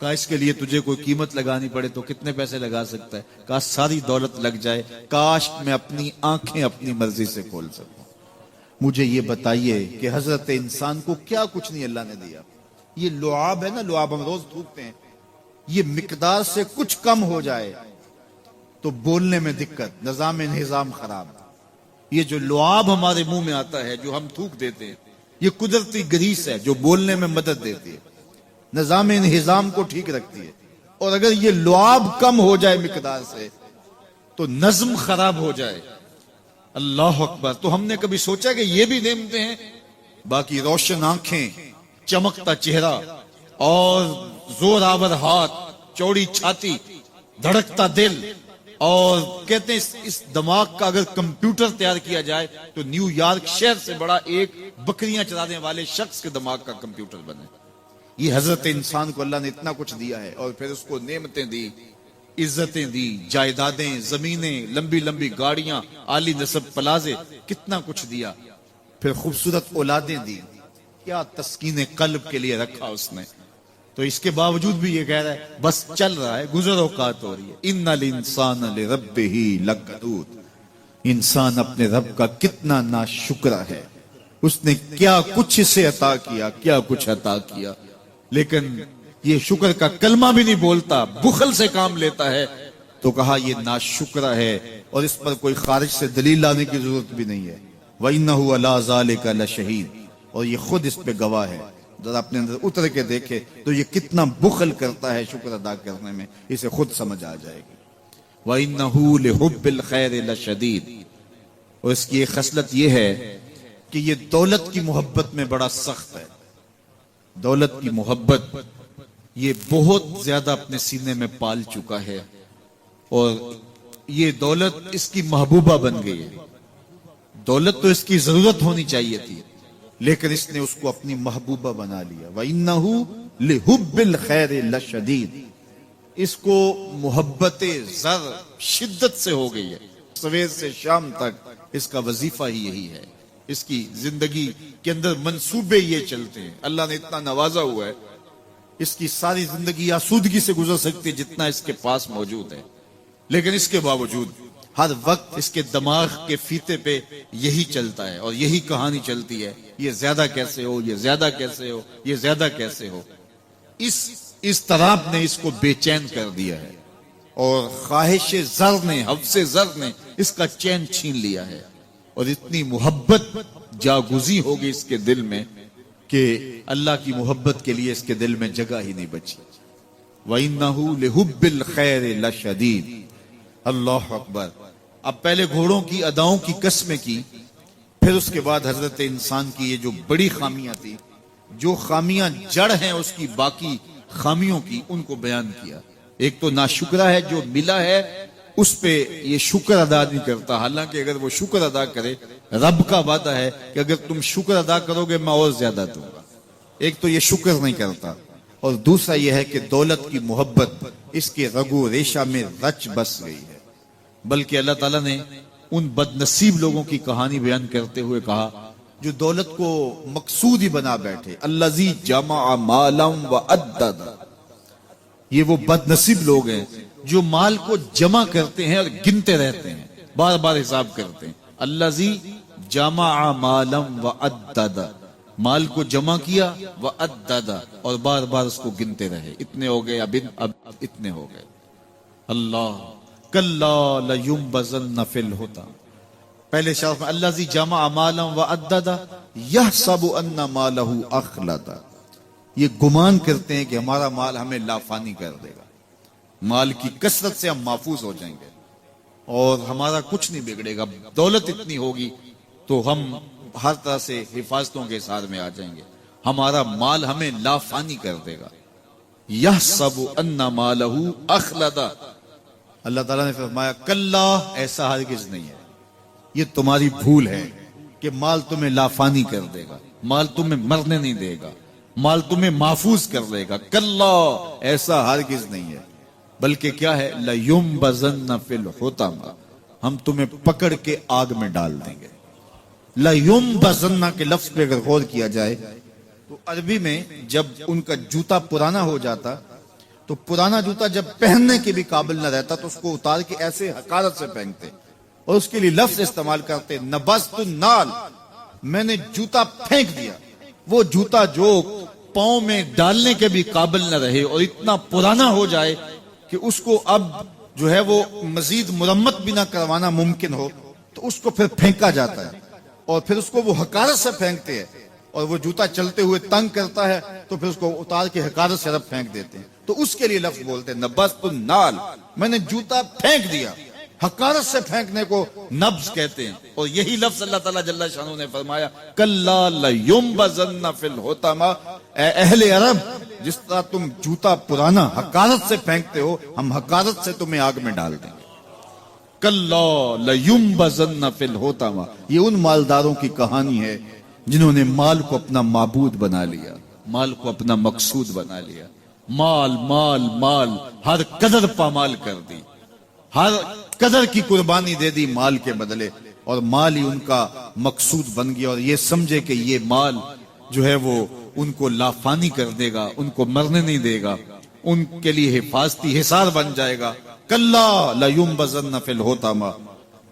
کہا اس کے لیے تجھے کوئی قیمت لگانی پڑے تو کتنے پیسے لگا سکتا ہے؟ کہا ساری دولت لگ جائے, کاش میں اپنی آنکھیں اپنی مرضی سے کھول سکوں. مجھے یہ بتائیے کہ حضرت انسان کو کیا کچھ نہیں اللہ نے دیا. یہ لعاب ہے نا, لعاب ہم روز تھوکتے ہیں, یہ مقدار سے کچھ کم ہو جائے تو بولنے میں دقت, نظام انہضام خراب. یہ جو لعاب ہمارے منہ میں آتا ہے جو ہم تھوک دیتے ہیں, یہ قدرتی گریس ہے جو بولنے میں مدد دیتی ہے, نظام انہضام کو ٹھیک رکھتی ہے. اور اگر یہ لعاب کم ہو جائے مقدار سے تو نظم خراب ہو جائے اللہ اکبر. تو ہم نے کبھی سوچا کہ یہ بھی نعمتیں ہیں؟ باقی روشن آنکھیں، چمکتا چہرہ اور زور آور ہاتھ، چوڑی چھاتی، دھڑکتا دل، اور کہتے ہیں اس دماغ کا اگر کمپیوٹر تیار کیا جائے تو نیو یارک شہر سے بڑا ایک بکریاں چرانے والے شخص کے دماغ کا کمپیوٹر بنے. یہ حضرت انسان کو اللہ نے اتنا کچھ دیا ہے، اور پھر اس کو نعمتیں دی، عزتیں دی، جائیدادیں، زمینیں، لمبی لمبی گاڑیاں، عالی نسب پلازے، کتنا کچھ دیا. پھر خوبصورت اولادیں دی، کیا تسکین قلب کے لیے رکھا اس نے. تو اس کے باوجود بھی یہ کہہ رہا ہے بس چل رہا ہے، گزر اوقات ہو رہی ہے. ان الانسان لربہ لکنود. انسان اپنے رب کا کتنا ناشکر ہے، اس نے کیا کچھ اسے عطا کیا، کیا کچھ عطا کیا، لیکن یہ شکر کا کلمہ بھی نہیں بولتا، بخل سے کام لیتا ہے. تو کہا یہ ناشکر ہے، اور اس پر کوئی خارج سے دلیل لانے کی ضرورت بھی نہیں ہے. وَإِنَّهُ عَلَىٰ ذَلِكَ لَشَهِيدٌ. اور یہ خود اس پہ گواہ ہے. ذرا اپنے اندر اتر کے دیکھے تو یہ کتنا بخل کرتا ہے شکر ادا کرنے میں، اسے خود سمجھ آ جائے گی. وَإِنَّهُ لِحُبِّ الْخَيْرِ لَشَدِيدٌ. اور اس کی ایک خصلت یہ ہے کہ یہ دولت کی محبت میں بڑا سخت ہے. دولت کی محبت یہ بہت زیادہ اپنے سینے میں پال چکا ہے، اور یہ دولت اس کی محبوبہ بن گئی ہے. دولت تو اس کی ضرورت ہونی چاہیے تھی، لیکن اس نے اس کو اپنی محبوبہ بنا لیا. وَإِنَّهُ لِحُبِّ الْخَيْرِ لَشَدِيدٌ. اس کو محبت زر شدت سے ہو گئی ہے. سویر سے شام تک اس کا وظیفہ ہی یہی ہے. اس کی زندگی کے اندر منصوبے یہ چلتے ہیں. اللہ نے اتنا نوازا ہوا ہے، اس کی ساری زندگی آسودگی سے گزر سکتی ہے جتنا اس کے پاس موجود ہے، لیکن اس کے باوجود ہر وقت اس کے دماغ کے فیتے پہ یہی چلتا ہے، اور یہی کہانی چلتی ہے، یہ زیادہ کیسے ہو، یہ زیادہ کیسے ہو، یہ زیادہ کیسے ہو. اس طرح نے اس کو بے چین کر دیا ہے، اور خواہش زر نے، حفظ زر نے اس کا چین چھین لیا ہے. اور اتنی محبت جاگزی ہوگی اس کے دل میں کہ اللہ کی محبت کے لیے اس کے دل میں جگہ ہی نہیں بچی. وَإِنَّهُ لِحُبِّ الْخَيْرِ لَشَدِيدٌ. اللہ اکبر. اب پہلے گھوڑوں کی اداؤں کی قسمیں کی، پھر اس کے بعد حضرت انسان کی یہ جو بڑی خامیاں تھی، جو خامیاں جڑ ہیں اس کی باقی خامیوں کی، ان کو بیان کیا. ایک تو ناشکرہ ہے، جو ملا ہے اس پہ یہ شکر ادا نہیں کرتا، حالانکہ اگر وہ شکر ادا کرے، رب کا وعدہ ہے کہ اگر تم شکر ادا کرو گے میں اور زیادہ دوں گا. ایک تو یہ شکر نہیں کرتا، اور دوسرا یہ ہے کہ دولت کی محبت اس کے رگو ریشہ میں رچ بس گئی ہے. بلکہ اللہ تعالیٰ نے ان بد نصیب لوگوں کی کہانی بیان کرتے ہوئے کہا جو دولت کو مقصود ہی بنا بیٹھے. الذی جمع مالا وعدد. یہ وہ بد نصیب لوگ ہیں جو مال کو جمع کرتے ہیں اور گنتے رہتے ہیں، بار بار حساب کرتے ہیں. الذی جمع مالا وعدد. مال کو جمع کیا، وعدد، اور بار بار اس کو گنتے رہے. اتنے ہو گئے، اب اتنے ہو گئے. اللہ کلا لینبذن فی الحطام. پہلے شرف میں الذی جمع مالا وعدد یحسب ان مالہ اخلد. یہ گمان کرتے ہیں کہ ہمارا مال ہمیں لافانی کر دے گا، مال کی کثرت سے ہم محفوظ ہو جائیں گے اور ہمارا کچھ نہیں بگڑے گا. دولت اتنی ہوگی تو ہم ہر طرح سے حفاظتوں کے ساتھ میں آ جائیں گے، ہمارا مال ہمیں لافانی کر دے گا. یحسب ان مالہ اخلد. اللہ تعالیٰ نے فرمایا کلا، ایسا ہرگز نہیں ہے. یہ تمہاری بھول ہے کہ مال تمہیں لافانی کر دے گا، مال تمہیں مرنے نہیں دے گا، مال تمہیں محفوظ کر دے گا. کلا، ایسا ہرگز نہیں ہے. بلکہ کیا ہے؟ لَيُنبَذَنَّ فِي الْحُطَمَةِ. ہم تمہیں پکڑ کے آگ میں ڈال دیں گے. لَيُنبَذَنَّ کے لفظ پہ اگر غور کیا جائے تو عربی میں جب ان کا جوتا پرانا ہو جاتا تو پرانا جوتا جب پہننے کے بھی قابل نہ رہتا تو اس کو اتار کے ایسے حقارت سے پہنتے، اور اس کے لیے لفظ استعمال کرتے نبذت النال. میں نے جوتا پھینک دیا. وہ جوتا جو پاؤں میں ڈالنے کے بھی قابل نہ رہے اور اتنا پرانا ہو جائے کہ اس کو اب جو ہے وہ مزید مرمت بھی نہ کروانا ممکن ہو، تو اس کو پھر پھینکا جاتا ہے، اور پھر اس کو وہ حقارت سے پھینکتے ہیں، اور وہ جوتا چلتے ہوئے تنگ کرتا ہے تو پھر اس کو اتار کے حقارت سے رب پھینک دیتے ہیں. تو اس کے لیے لفظ بولتے ہیں نبذت النال. میں نے جوتا پھینک دیا. حقارت سے پھینکنے کو نبض کہتے ہیں، اور یہی لفظ اللہ تعالیٰ جل شانہ نے فرمایا کلا لیمبذن فی الحطمہ، اے اہل عرب جس طرح تم جوتا پرانا حقارت سے پھینکتے ہو، ہم حقارت سے تمہیں آگ میں ڈال دیں گے۔ کلا لیمبذن فی الحطمہ، یہ ان مالداروں کی کہانی ہے جنہوں نے مال کو اپنا معبود بنا لیا، مال کو اپنا مقصود بنا لیا، مال مال مال، ہر قدر پامال کر دی، ہر قدر کی قربانی دے دی مال کے بدلے، اور مال ہی ان کا مقصود بن گیا، اور یہ سمجھے کہ یہ مال جو ہے وہ ان کو لافانی کر دے گا، ان کو مرنے نہیں دے گا، ان کے لیے حفاظتی حصار بن جائے گا۔ کلا لیمبذن فی الحطمہ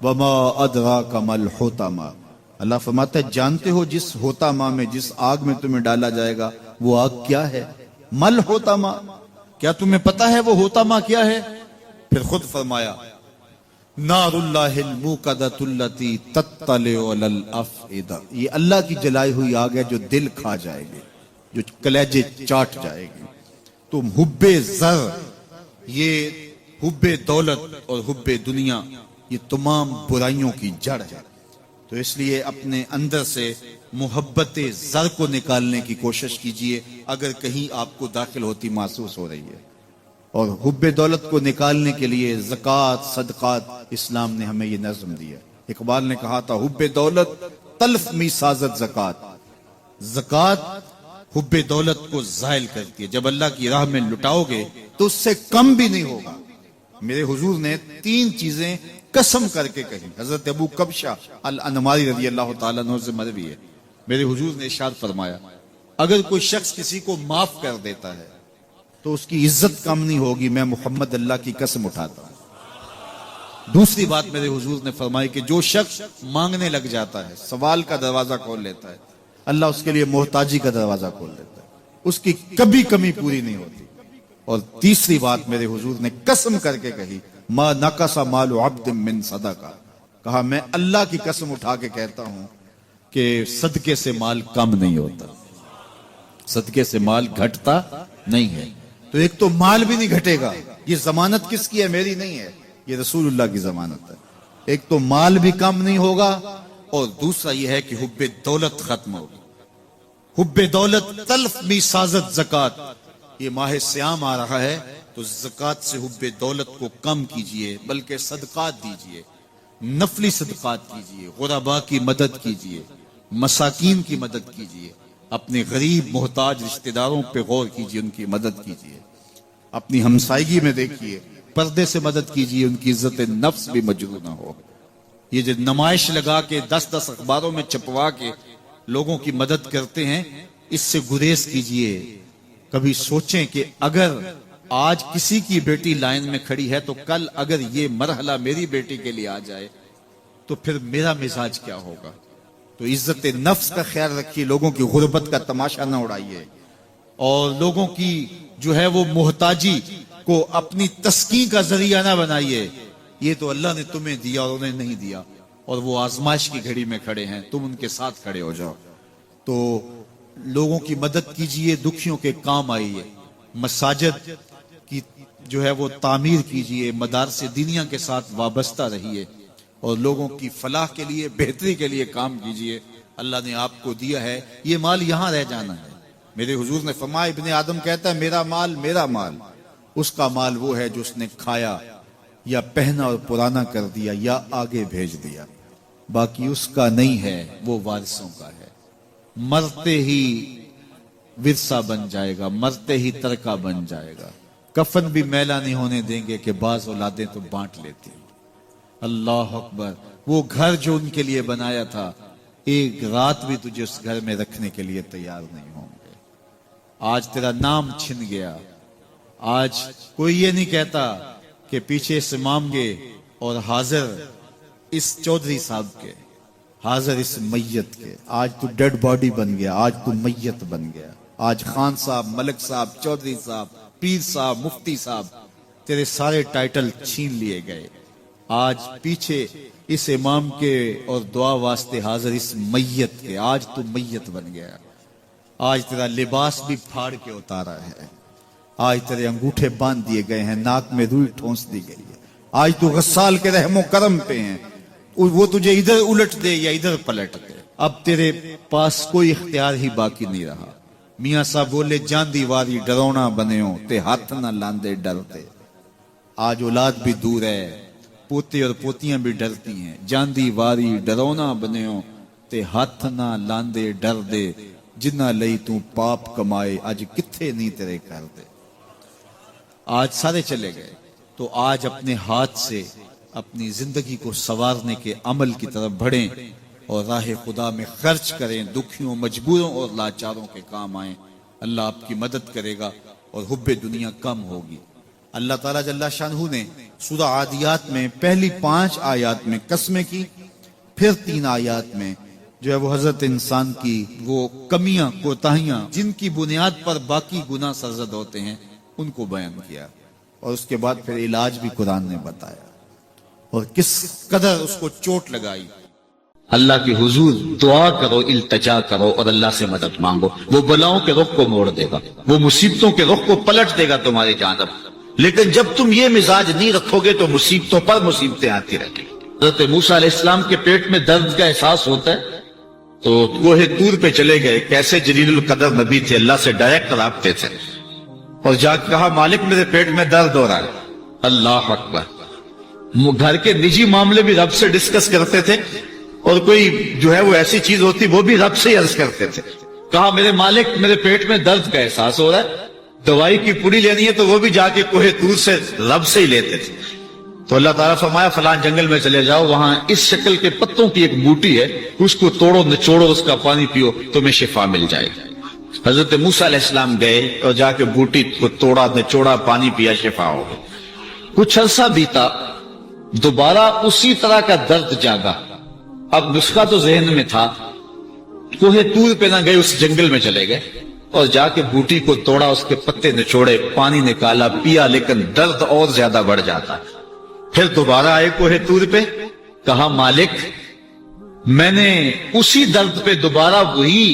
وما ادراک ما الحطمہ، اللہ فرماتا ہے جانتے ہو جس حطمہ میں، جس آگ میں تمہیں ڈالا جائے گا وہ آگ کیا ہے؟ مل حطمہ، کیا تمہیں پتا ہے وہ حطمہ کیا ہے؟ پھر خود فرمایا نار اللہ الموقدۃ التی تطلع علی الافئدہ، یہ اللہ کی جلائی ہوئی آگ ہے جو دل کھا جائے گی، جو کلیجے چاٹ جائے گی۔ تم حب زر، یہ حب دولت اور حب دنیا، یہ تمام برائیوں کی جڑ ہے، تو اس لیے اپنے اندر سے محبت زر کو نکالنے کی کوشش کیجئے اگر کہیں آپ کو داخل ہوتی محسوس ہو رہی ہے، اور حب دولت کو نکالنے کے لیے زکوٰۃ صدقات اسلام نے ہمیں یہ نظم دیا۔ اقبال نے کہا تھا حب دولت تلف می سازت زکوٰۃ، زکوٰۃ حب دولت کو زائل کرتی ہے، جب اللہ کی راہ میں لٹاؤ گے تو اس سے کم بھی نہیں ہوگا۔ میرے حضور نے 3 چیزیں قسم کر کے کہی، حضرت ابو کبشہ الانماری رضی اللہ تعالیٰ عنہ سے مروی ہے، میرے حضور نے ارشاد فرمایا اگر کوئی شخص کسی کو معاف کر دیتا ہے تو اس کی عزت کم نہیں ہوگی، میں محمد اللہ کی قسم اٹھاتا ہوں۔ دوسری بات میرے حضور نے فرمائی کہ جو شخص مانگنے لگ جاتا ہے، سوال کا دروازہ کھول لیتا ہے، اللہ اس کے لیے محتاجی کا دروازہ کھول دیتا ہے، اس کی کبھی کمی پوری نہیں ہوتی۔ اور تیسری بات میرے حضور نے قسم کر کے کہی ما نقص مال عبد من صدقہ، کہا میں اللہ کی قسم اٹھا کے کہتا ہوں کہ صدقے سے مال کم نہیں ہوتا، صدقے سے مال گھٹتا نہیں ہے۔ تو ایک تو مال بھی نہیں گھٹے گا، یہ ضمانت کس کی ہے؟ میری نہیں ہے، یہ رسول اللہ کی ضمانت ہے۔ ایک تو مال بھی کم نہیں ہوگا، اور دوسرا یہ ہے کہ حب دولت ختم ہوگی۔ حب دولت تلف می سازت زکوٰۃ، یہ ماہ سیام آ رہا ہے تو زکوٰۃ سے حب دولت کو کم کیجئے، بلکہ صدقات دیجئے، نفلی صدقات کیجئے، غرباء کی مدد کیجئے، مساکین کی مدد کیجئے، اپنے غریب محتاج رشتہ داروں پہ غور کیجئے، ان کی مدد کیجئے، اپنی ہمسائیگی میں دیکھیے، پردے سے مدد کیجئے، ان کی عزت نفس بھی مجروح نہ ہو۔ یہ جو نمائش لگا کے 10 اخباروں میں چھپوا کے لوگوں کی مدد کرتے ہیں، اس سے گریز کیجئے۔ کبھی سوچیں کہ اگر آج کسی کی بیٹی لائن میں کھڑی ہے تو کل اگر یہ مرحلہ میری بیٹی کے لیے آ جائے تو پھر میرا مزاج کیا ہوگا؟ تو عزت نفس کا خیال رکھیے، لوگوں کی غربت کا تماشا نہ اڑائیے، اور لوگوں کی جو ہے وہ محتاجی کو اپنی تسکین کا ذریعہ نہ بنائیے۔ یہ تو اللہ نے تمہیں دیا اور انہیں نہیں دیا، اور وہ آزمائش کی گھڑی میں کھڑے ہیں، تم ان کے ساتھ کھڑے ہو جاؤ۔ تو لوگوں کی مدد کیجئے، دکھیوں کے کام آئیے، مساجد کی جو ہے وہ تعمیر کیجئے، مدارس دینیہ کے ساتھ وابستہ رہیے، اور لوگوں کی فلاح کے لیے، بہتری کے لیے کام کیجئے۔ اللہ نے آپ کو دیا ہے، یہ مال یہاں رہ جانا ہے۔ میرے حضور نے فرمایا ابن آدم کہتا ہے میرا مال میرا مال، اس کا مال وہ ہے جو اس نے کھایا یا پہنا اور پرانا کر دیا یا آگے بھیج دیا، باقی اس کا نہیں ہے، وہ وارثوں کا ہے۔ مرتے ہی ورثہ بن جائے گا، مرتے ہی ترکہ بن جائے گا، کفن بھی میلا نہیں ہونے دیں گے کہ بعض اولادیں تو بانٹ لیتی۔ اللہ اکبر، وہ گھر جو ان کے لیے بنایا تھا، ایک رات بھی تجھے اس گھر میں رکھنے کے لیے تیار نہیں ہوں گے۔ آج تیرا نام چھن گیا، آج کوئی یہ نہیں کہتا کہ پیچھے اس امام کے اور حاضر اس چودھری صاحب کے، حاضر اس میت کے، آج تو ڈیڈ باڈی بن گیا، آج تو میت بن گیا۔ آج خان صاحب، ملک صاحب، چودھری صاحب، پیر صاحب، مفتی صاحب، تیرے سارے ٹائٹل چھین لیے گئے۔ آج پیچھے اس امام کے اور دعا واسطے حاضر اس میت کے، آج تو میت بن گیا۔ آج تیرا لباس بھی پھاڑ کے اتارا ہے، آج تیرے انگوٹھے باندھ دیے گئے ہیں، ناک میں روئی ٹھونس دی گئی ہے، آج تو غسال کے رحم و کرم پہ ہیں، وہ تجھے ادھر الٹ دے یا ادھر پلٹ دے، اب تیرے پاس کوئی اختیار ہی باقی نہیں رہا۔ میاں صاحب بولے جاندی واری ڈرونا بنیو تے ہاتھ نہ لاندے ڈرتے۔ آج اولاد بھی دور ہے، پوتے اور پوتیاں بھی ڈرتی ہیں، جاندی واری ڈرونا بنیو تے ہاتھ نہ لاندے ڈر دے، جنہ لئی تو پاپ کمائے اج کتھے نہیں تیرے کر دے۔ آج سارے چلے گئے، تو آج اپنے ہاتھ سے اپنی زندگی کو سنوارنے کے عمل کی طرف بڑھیں اور راہ خدا میں خرچ کریں، دکھیوں، مجبوروں اور لاچاروں کے کام آئیں۔ اللہ آپ کی مدد کرے گا اور حب دنیا کم ہوگی۔ اللہ تعالیٰ جل شانہ نے سورہ عادیات میں پہلی 5 آیات میں قسمیں کی، پھر 3 آیات میں جو ہے وہ حضرت انسان کی وہ کمیاں، کوتاہیاں جن کی بنیاد پر باقی گناہ سرزد ہوتے ہیں ان کو بیان کیا، اور اس کے بعد پھر علاج بھی قرآن نے بتایا اور کس قدر اس کو چوٹ لگائی۔ اللہ کے حضور دعا کرو، التجا کرو اور اللہ سے مدد مانگو، وہ بلاؤں کے رخ کو موڑ دے گا، وہ مصیبتوں کے رخ کو پلٹ دے گا تمہاری جانب۔ لیکن جب تم یہ مزاج نہیں رکھو گے تو مصیبتوں پر مصیبتیں آتی رہیں گی۔ حضرت موسیٰ علیہ السلام کے پیٹ میں درد کا احساس ہوتا ہے تو کوہ طور پہ چلے گئے، کیسے جلیل القدر نبی تھے، اللہ سے ڈائریکٹ رابطے تھے، اور جا کے کہا مالک میرے پیٹ میں درد ہو رہا ہے۔ اللہ اکبر۔ گھر کے نجی معاملے بھی رب سے ڈسکس کرتے تھے، اور کوئی جو ہے وہ ایسی چیز ہوتی وہ بھی رب سے ہی عرض کرتے تھے۔ کہا میرے مالک میرے پیٹ میں درد کا احساس ہو رہا ہے، دوائی کی پوری لینی ہے تو وہ بھی جا کے کوہ طور سے رب سے ہی لیتے تھے۔ تو اللہ تعالیٰ فرمایا فلان جنگل میں چلے جاؤ، وہاں اس شکل کے پتوں کی ایک بوٹی ہے، اس کو توڑو نچوڑو، اس کا پانی پیو، تمہیں شفا مل جائے گی۔ حضرت موسیٰ علیہ السلام گئے اور جا کے بوٹی کو توڑا نچوڑا، پانی پیا، شفا ہو گئی۔ کچھ عرصہ بیتا، دوبارہ اسی طرح کا درد جاگا۔ اب نسخہ تو ذہن میں تھا، کوہ طور پہ نہ گئے، اس جنگل میں چلے گئے اور جا کے بوٹی کو توڑا، اس کے پتے نچوڑے، پانی نکالا، پیا، لیکن درد اور زیادہ بڑھ جاتا۔ پھر دوبارہ آئے کوہ طور پہ، کہا مالک میں نے اسی درد پہ دوبارہ وہی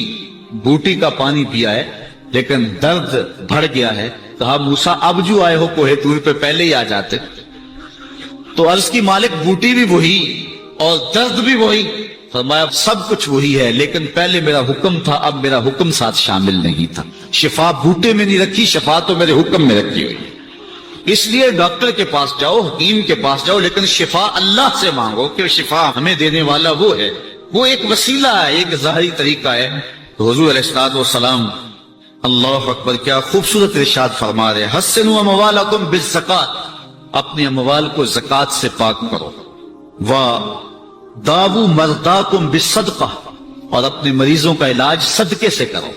بوٹی کا پانی پیا ہے لیکن درد بڑھ گیا ہے۔ کہا موسیٰ اب جو آئے ہو کوہ طور پہ پہلے ہی آ جاتے۔ تو عرض کی مالک بوٹی بھی وہی اور درد بھی وہی۔ فرمایا سب کچھ وہی ہے لیکن پہلے میرا حکم تھا، اب میرا حکم ساتھ شامل نہیں تھا۔ شفا بوٹے میں نہیں رکھی، شفا تو میرے حکم میں رکھی ہوئی۔ اس لیے ڈاکٹر کے پاس جاؤ، حکیم کے پاس جاؤ، لیکن شفا اللہ سے مانگو کہ شفا ہمیں دینے والا وہ ہے۔ وہ ایک وسیلہ ہے، ایک ظاہری طریقہ ہے۔ تو حضور علیہ الصلوۃ والسلام اللہ اکبر کیا خوبصورت ارشاد فرما رہے، حسنوا اموالکم بالزکات، اپنے اموال کو زکات سے پاک کرو، وداووا مرضاکم بالصدقہ، اور اپنے مریضوں کا علاج صدقے سے کرو۔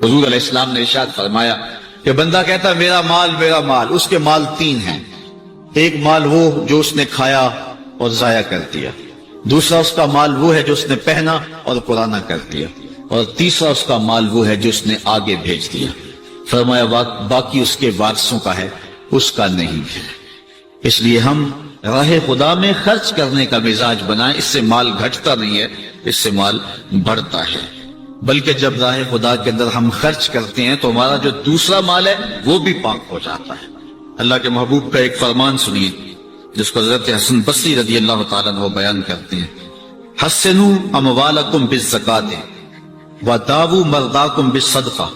حضور علیہ السلام نے ارشاد فرمایا کہ بندہ کہتا ہے میرا مال، اس کے مال 3 ہیں۔ ایک مال وہ جو اس نے کھایا اور ضائع کر دیا، دوسرا اس کا مال وہ ہے جو اس نے پہنا اور پرانا کر دیا، اور تیسرا اس کا مال وہ ہے جو اس نے آگے بھیج دیا۔ فرمایا باقی اس کے وارثوں کا ہے، اس کا نہیں ہے۔ اس لیے ہم راہ خدا میں خرچ کرنے کا مزاج بنائیں، اس سے مال گھٹتا نہیں ہے، اس سے مال بڑھتا ہے۔ بلکہ جب راہ خدا کے اندر ہم خرچ کرتے ہیں تو ہمارا جو دوسرا مال ہے وہ بھی پاک ہو جاتا ہے۔ اللہ کے محبوب کا ایک فرمان سنیے جس کو حضرت حسن بصری رضی اللہ تعالیٰ عنہ بیان کرتے ہیں، حسنوا اموالکم بالزکات وداووا مرضاکم بالصدقہ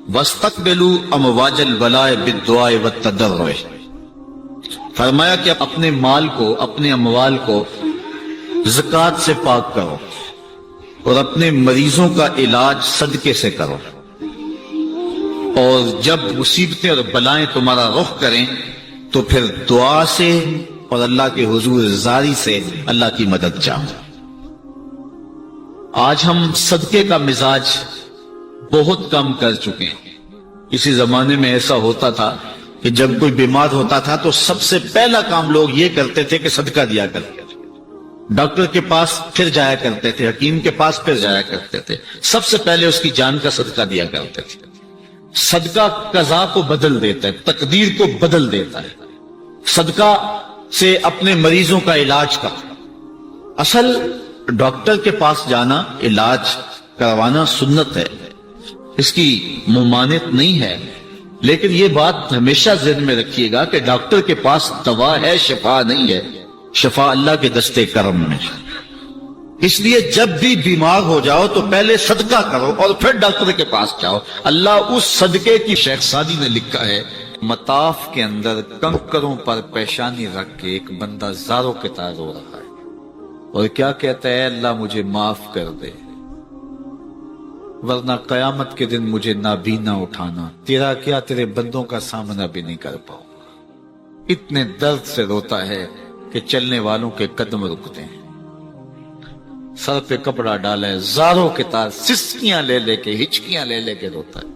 واستقبلوا امواج البلاء بالدعاء والتضرع۔ فرمایا کہ اپنے مال کو، اپنے اموال کو زکات سے پاک کرو اور اپنے مریضوں کا علاج صدقے سے کرو، اور جب مصیبتیں اور بلائیں تمہارا رخ کریں تو پھر دعا سے اور اللہ کے حضور زاری سے اللہ کی مدد چاہو۔ آج ہم صدقے کا مزاج بہت کم کر چکے ہیں۔ اسی زمانے میں ایسا ہوتا تھا کہ جب کوئی بیمار ہوتا تھا تو سب سے پہلا کام لوگ یہ کرتے تھے کہ صدقہ دیا کرتے تھے، ڈاکٹر کے پاس پھر جایا کرتے تھے، حکیم کے پاس پھر جایا کرتے تھے، سب سے پہلے اس کی جان کا صدقہ دیا کرتے تھے۔ صدقہ قضا کو بدل دیتا ہے، تقدیر کو بدل دیتا ہے۔ صدقہ سے اپنے مریضوں کا علاج کا، اصل ڈاکٹر کے پاس جانا، علاج کروانا سنت ہے، اس کی ممانعت نہیں ہے، لیکن یہ بات ہمیشہ ذہن میں رکھیے گا کہ ڈاکٹر کے پاس دوا ہے، شفا نہیں ہے. شفا اللہ کے دستے کرم میں. اس لیے جب بھی بیمار ہو جاؤ تو پہلے صدقہ کرو اور پھر ڈاکٹر کے پاس جاؤ. اللہ اس صدقے کی، شیخ سعدی نے لکھا ہے، مطاف کے اندر کنکروں پر پیشانی رکھ کے ایک بندہ زاروں کے طرح رو رہا ہے اور کیا کہتا ہے، اللہ مجھے معاف کر دے ورنہ قیامت کے دن مجھے نابینا اٹھانا، تیرا کیا تیرے بندوں کا سامنا بھی نہیں کر پاؤں. اتنے درد سے روتا ہے کہ چلنے والوں کے قدم رکتے ہیں. سر پہ کپڑا ڈالا ہے، زاروں کے تار، سسکیاں لے لے کے، ہچکیاں لے لے کے روتا ہے.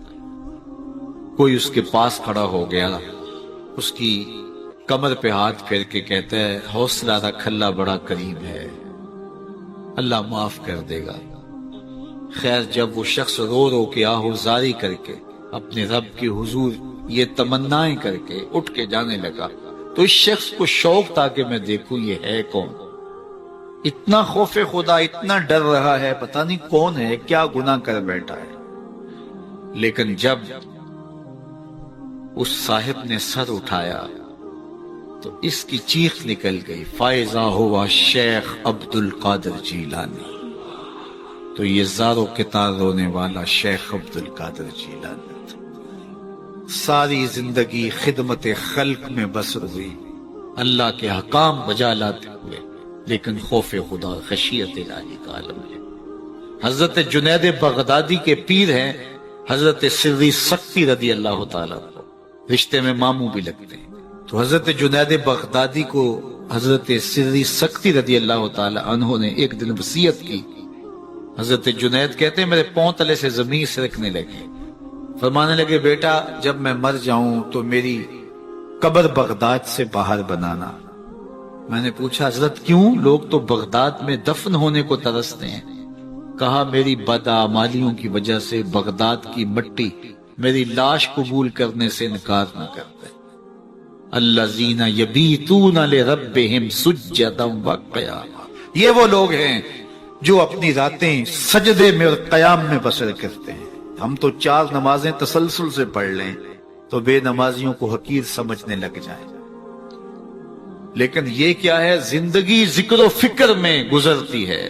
کوئی اس کے پاس کھڑا ہو گیا، اس کی کمر پہ ہاتھ پھیر کے کہتا ہے، حوصلہ رکھ، اللہ بڑا کریم ہے، اللہ معاف کر دے گا. خیر جب وہ شخص رو رو کے آہوزاری کر کے اپنے رب کی حضور یہ تمنائیں کر کے اٹھ کے جانے لگا تو اس شخص کو شوق تھا کہ میں دیکھوں یہ ہے کون. اتنا خوف خدا، اتنا ڈر رہا ہے، پتہ نہیں کون ہے، کیا گناہ کر بیٹھا ہے. لیکن جب اس صاحب نے سر اٹھایا تو اس کی چیخ نکل گئی، فائزہ ہوا شیخ عبد القادر جیلانی. تو یہ زاروں کے تار رونے والا شیخ عبد القادر جیلانی تھا. ساری زندگی خدمت خلق میں بسر ہوئی، اللہ کے حکام بجا لاتے ہوئے، لیکن خوف خدا، خشیت الہی کا عالم ہے. حضرت جنید بغدادی کے پیر ہیں حضرت سری سختی رضی اللہ تعالیٰ کو، رشتے میں ماموں بھی لگتے ہیں. تو حضرت جنید بغدادی کو حضرت سری سختی رضی اللہ تعالیٰ عنہ نے ایک دن وصیت کی. حضرت جنید کہتے ہیں میرے پاؤں تلے سے زمین سرکنے لگی. فرمانے لگے، بیٹا جب میں مر جاؤں تو میری قبر بغداد سے باہر بنانا. میں نے پوچھا حضرت کیوں؟ لوگ تو بغداد میں دفن ہونے کو ترستے ہیں. کہا میری بدعمالیوں کی وجہ سے بغداد کی مٹی میری لاش قبول کرنے سے انکار نہ کرتے. الذین یبیتون لربہم سجدا وقیاما، یہ وہ لوگ ہیں جو اپنی راتیں سجدے میں اور قیام میں بسر کرتے ہیں. ہم تو 4 نمازیں تسلسل سے پڑھ لیں تو بے نمازیوں کو حقیر سمجھنے لگ جائیں. لیکن یہ کیا ہے، زندگی ذکر و فکر میں گزرتی ہے،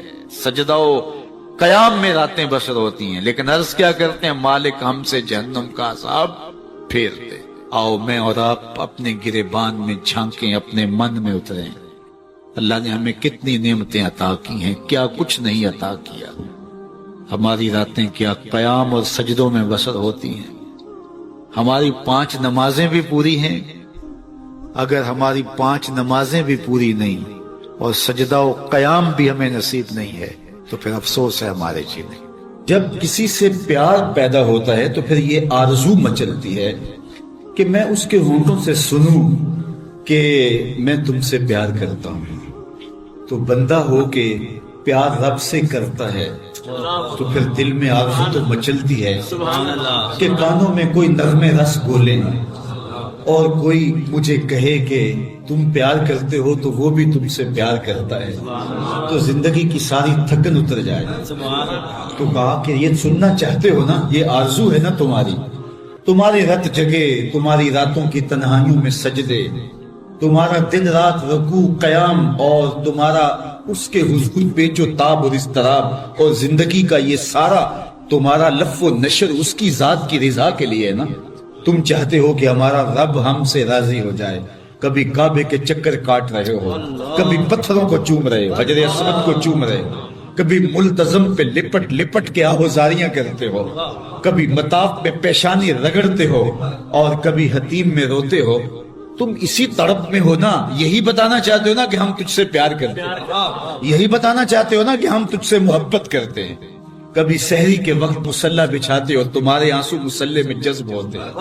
سجدہ و قیام میں راتیں بسر ہوتی ہیں. لیکن عرض کیا کرتے ہیں، مالک ہم سے جہنم کا عذاب پھیر دے. آؤ میں اور آپ اپنے گریبان میں جھانکیں، اپنے من میں اتریں. اللہ نے ہمیں کتنی نعمتیں عطا کی ہیں، کیا کچھ نہیں عطا کیا. ہماری راتیں کیا قیام اور سجدوں میں بسر ہوتی ہیں. ہماری 5 نمازیں بھی پوری ہیں. اگر ہماری 5 نمازیں بھی پوری نہیں اور سجدہ و قیام بھی ہمیں نصیب نہیں ہے تو پھر افسوس ہے ہمارے جینے. جب کسی سے پیار پیدا ہوتا ہے تو پھر یہ آرزو مچلتی ہے کہ میں اس کے ہونٹوں سے سنوں کہ میں تم سے پیار کرتا ہوں. تو بندہ ہو کے پیار رب سے کرتا ہے تو پھر دل میں آرزو تو مچلتی ہے کہ کانوں میں کوئی نغمے رس بولے اور کوئی مجھے کہے کہ تم پیار کرتے ہو تو وہ بھی تم سے پیار کرتا ہے، تو زندگی کی ساری تھکن اتر جائے. تو کہا کہ یہ سننا چاہتے ہو نا، یہ آرزو ہے نا تمہاری، تمہارے رت جگے، تمہاری راتوں کی تنہائیوں میں سجدے، تمہارا دن رات رکوع قیام اور تمہارا اس کے حضور پہ جو تاب اور اضطراب اور زندگی کا یہ سارا تمہارا لف و نشر اس کی ذات کی رضا کے لیے ہے نا. تم چاہتے ہو کہ ہمارا رب ہم سے راضی ہو جائے. کبھی کعبے کے چکر کاٹ رہے ہو، کبھی پتھروں کو چوم رہے ہو، حجر اسود کو چوم رہے ہو، کبھی ملتزم پہ لپٹ لپٹ کے آہوزاریاں کرتے ہو، کبھی مطاف پہ پیشانی رگڑتے ہو اور کبھی حتیم میں روتے ہو. تم اسی تڑپ میں ہو نا. یہی بتانا چاہتے ہو نا کہ ہم تجھ سے پیار کرتے ہیں، یہی بتانا چاہتے ہو نا کہ ہم تجھ سے محبت کرتے ہیں. کبھی سحری کے وقت مصلی بچھاتے ہو، تمہارے آنسو مصلی میں جذب ہوتے ہیں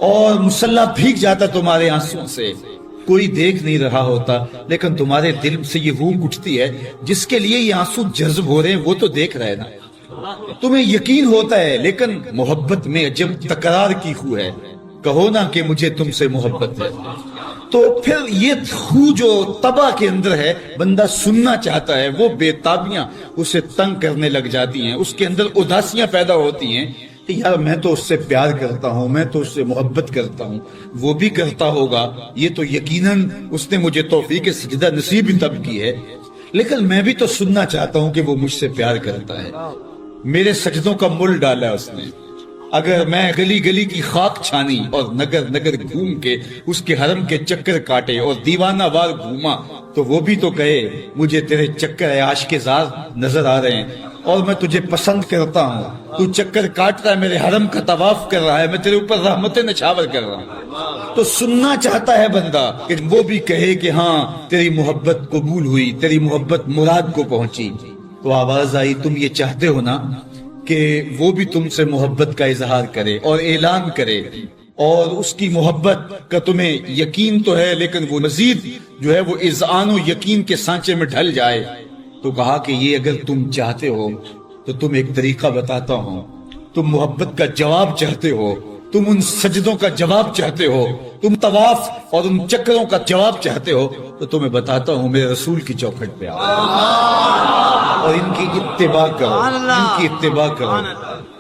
اور مصلی بھیگ جاتا تمہارے آنسو سے. کوئی دیکھ نہیں رہا ہوتا لیکن تمہارے دل سے یہ روح اٹھتی ہے جس کے لیے یہ آنسو جذب ہو رہے ہیں، وہ تو دیکھ رہے نا. تمہیں یقین ہوتا ہے لیکن محبت میں عجب تکرار کی خو ہے. کہو نا کہ مجھے تم سے محبت ہے، تو پھر یہ خو جو طبع کے اندر ہے بندہ سننا چاہتا ہے، وہ بے تابیاں اسے تنگ کرنے لگ جاتی ہیں، اس کے اندر اداسیاں پیدا ہوتی ہیں کہ یار میں تو اس سے پیار کرتا ہوں، میں تو اس سے محبت کرتا ہوں، وہ بھی کرتا ہوگا، یہ تو یقیناً اس نے مجھے توفیق سجدہ نصیب تب کی ہے، لیکن میں بھی تو سننا چاہتا ہوں کہ وہ مجھ سے پیار کرتا ہے، میرے سجدوں کا مل ڈالا ہے اس نے۔ اگر میں گلی گلی کی خاک چھانی اور نگر نگر گھوم کے اس کے حرم کے چکر کاٹے اور دیوانہ وار گھوما تو وہ بھی تو کہے مجھے تیرے چکر عاشق زار نظر آ رہے ہیں اور میں تجھے پسند کرتا ہوں، تو چکر کاٹ رہا ہے، میرے حرم کا طواف کر رہا ہے، میں تیرے اوپر رحمتیں نچھاور کر رہا ہوں، تو سننا چاہتا ہے بندہ کہ وہ بھی کہے کہ ہاں تیری محبت قبول ہوئی، تیری محبت مراد کو پہنچی۔ تو آواز آئی تم یہ چاہتے ہو نا کہ وہ بھی تم سے محبت کا اظہار کرے اور اعلان کرے، اور اس کی محبت کا تمہیں یقین تو ہے لیکن وہ مزید جو ہے وہ اذعان و یقین کے سانچے میں ڈھل جائے۔ تو کہا کہ یہ اگر تم چاہتے ہو تو تم ایک طریقہ بتاتا ہوں، تم محبت کا جواب چاہتے ہو، تم ان سجدوں کا جواب چاہتے ہو، تم طواف اور ان چکروں کا جواب چاہتے ہو، تو تمہیں بتاتا ہوں میرے رسول کی چوکھٹ پہ آؤ اور ان کی اتباع کرو، ان کی اتباع کرو۔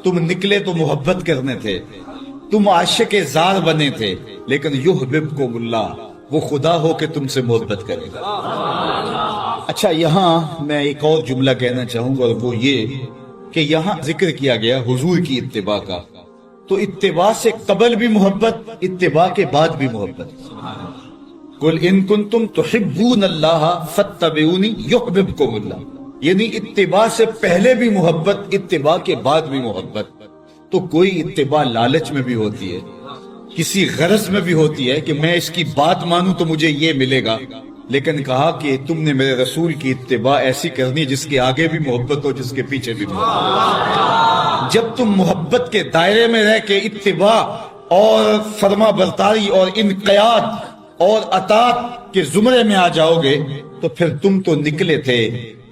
تم نکلے تو محبت کرنے تھے، تم عاشق زار بنے تھے، لیکن یحببکم اللہ، وہ خدا ہو کہ تم سے محبت کرے گا۔ اچھا یہاں میں ایک اور جملہ کہنا چاہوں گا، اور وہ یہ کہ یہاں ذکر کیا گیا حضور کی اتباع کا، تو اتباع سے قبل بھی محبت، اتباع کے بعد بھی محبت۔ قل ان کنتم تحبون اللہ فاتبعونی یحببکم اللہ، یعنی اتباع سے پہلے بھی محبت، اتباع کے بعد بھی محبت۔ تو کوئی اتباع لالچ میں بھی ہوتی ہے، کسی غرض میں بھی ہوتی ہے کہ میں اس کی بات مانوں تو مجھے یہ ملے گا، لیکن کہا کہ تم نے میرے رسول کی اتباع ایسی کرنی جس کے آگے بھی محبت ہو، جس کے پیچھے بھی محبت۔ جب تم محبت کے دائرے میں رہ کے اتباع اور فرما برداری اور انقیاد اور اطاعت کے زمرے میں آ جاؤ گے تو پھر تم تو نکلے تھے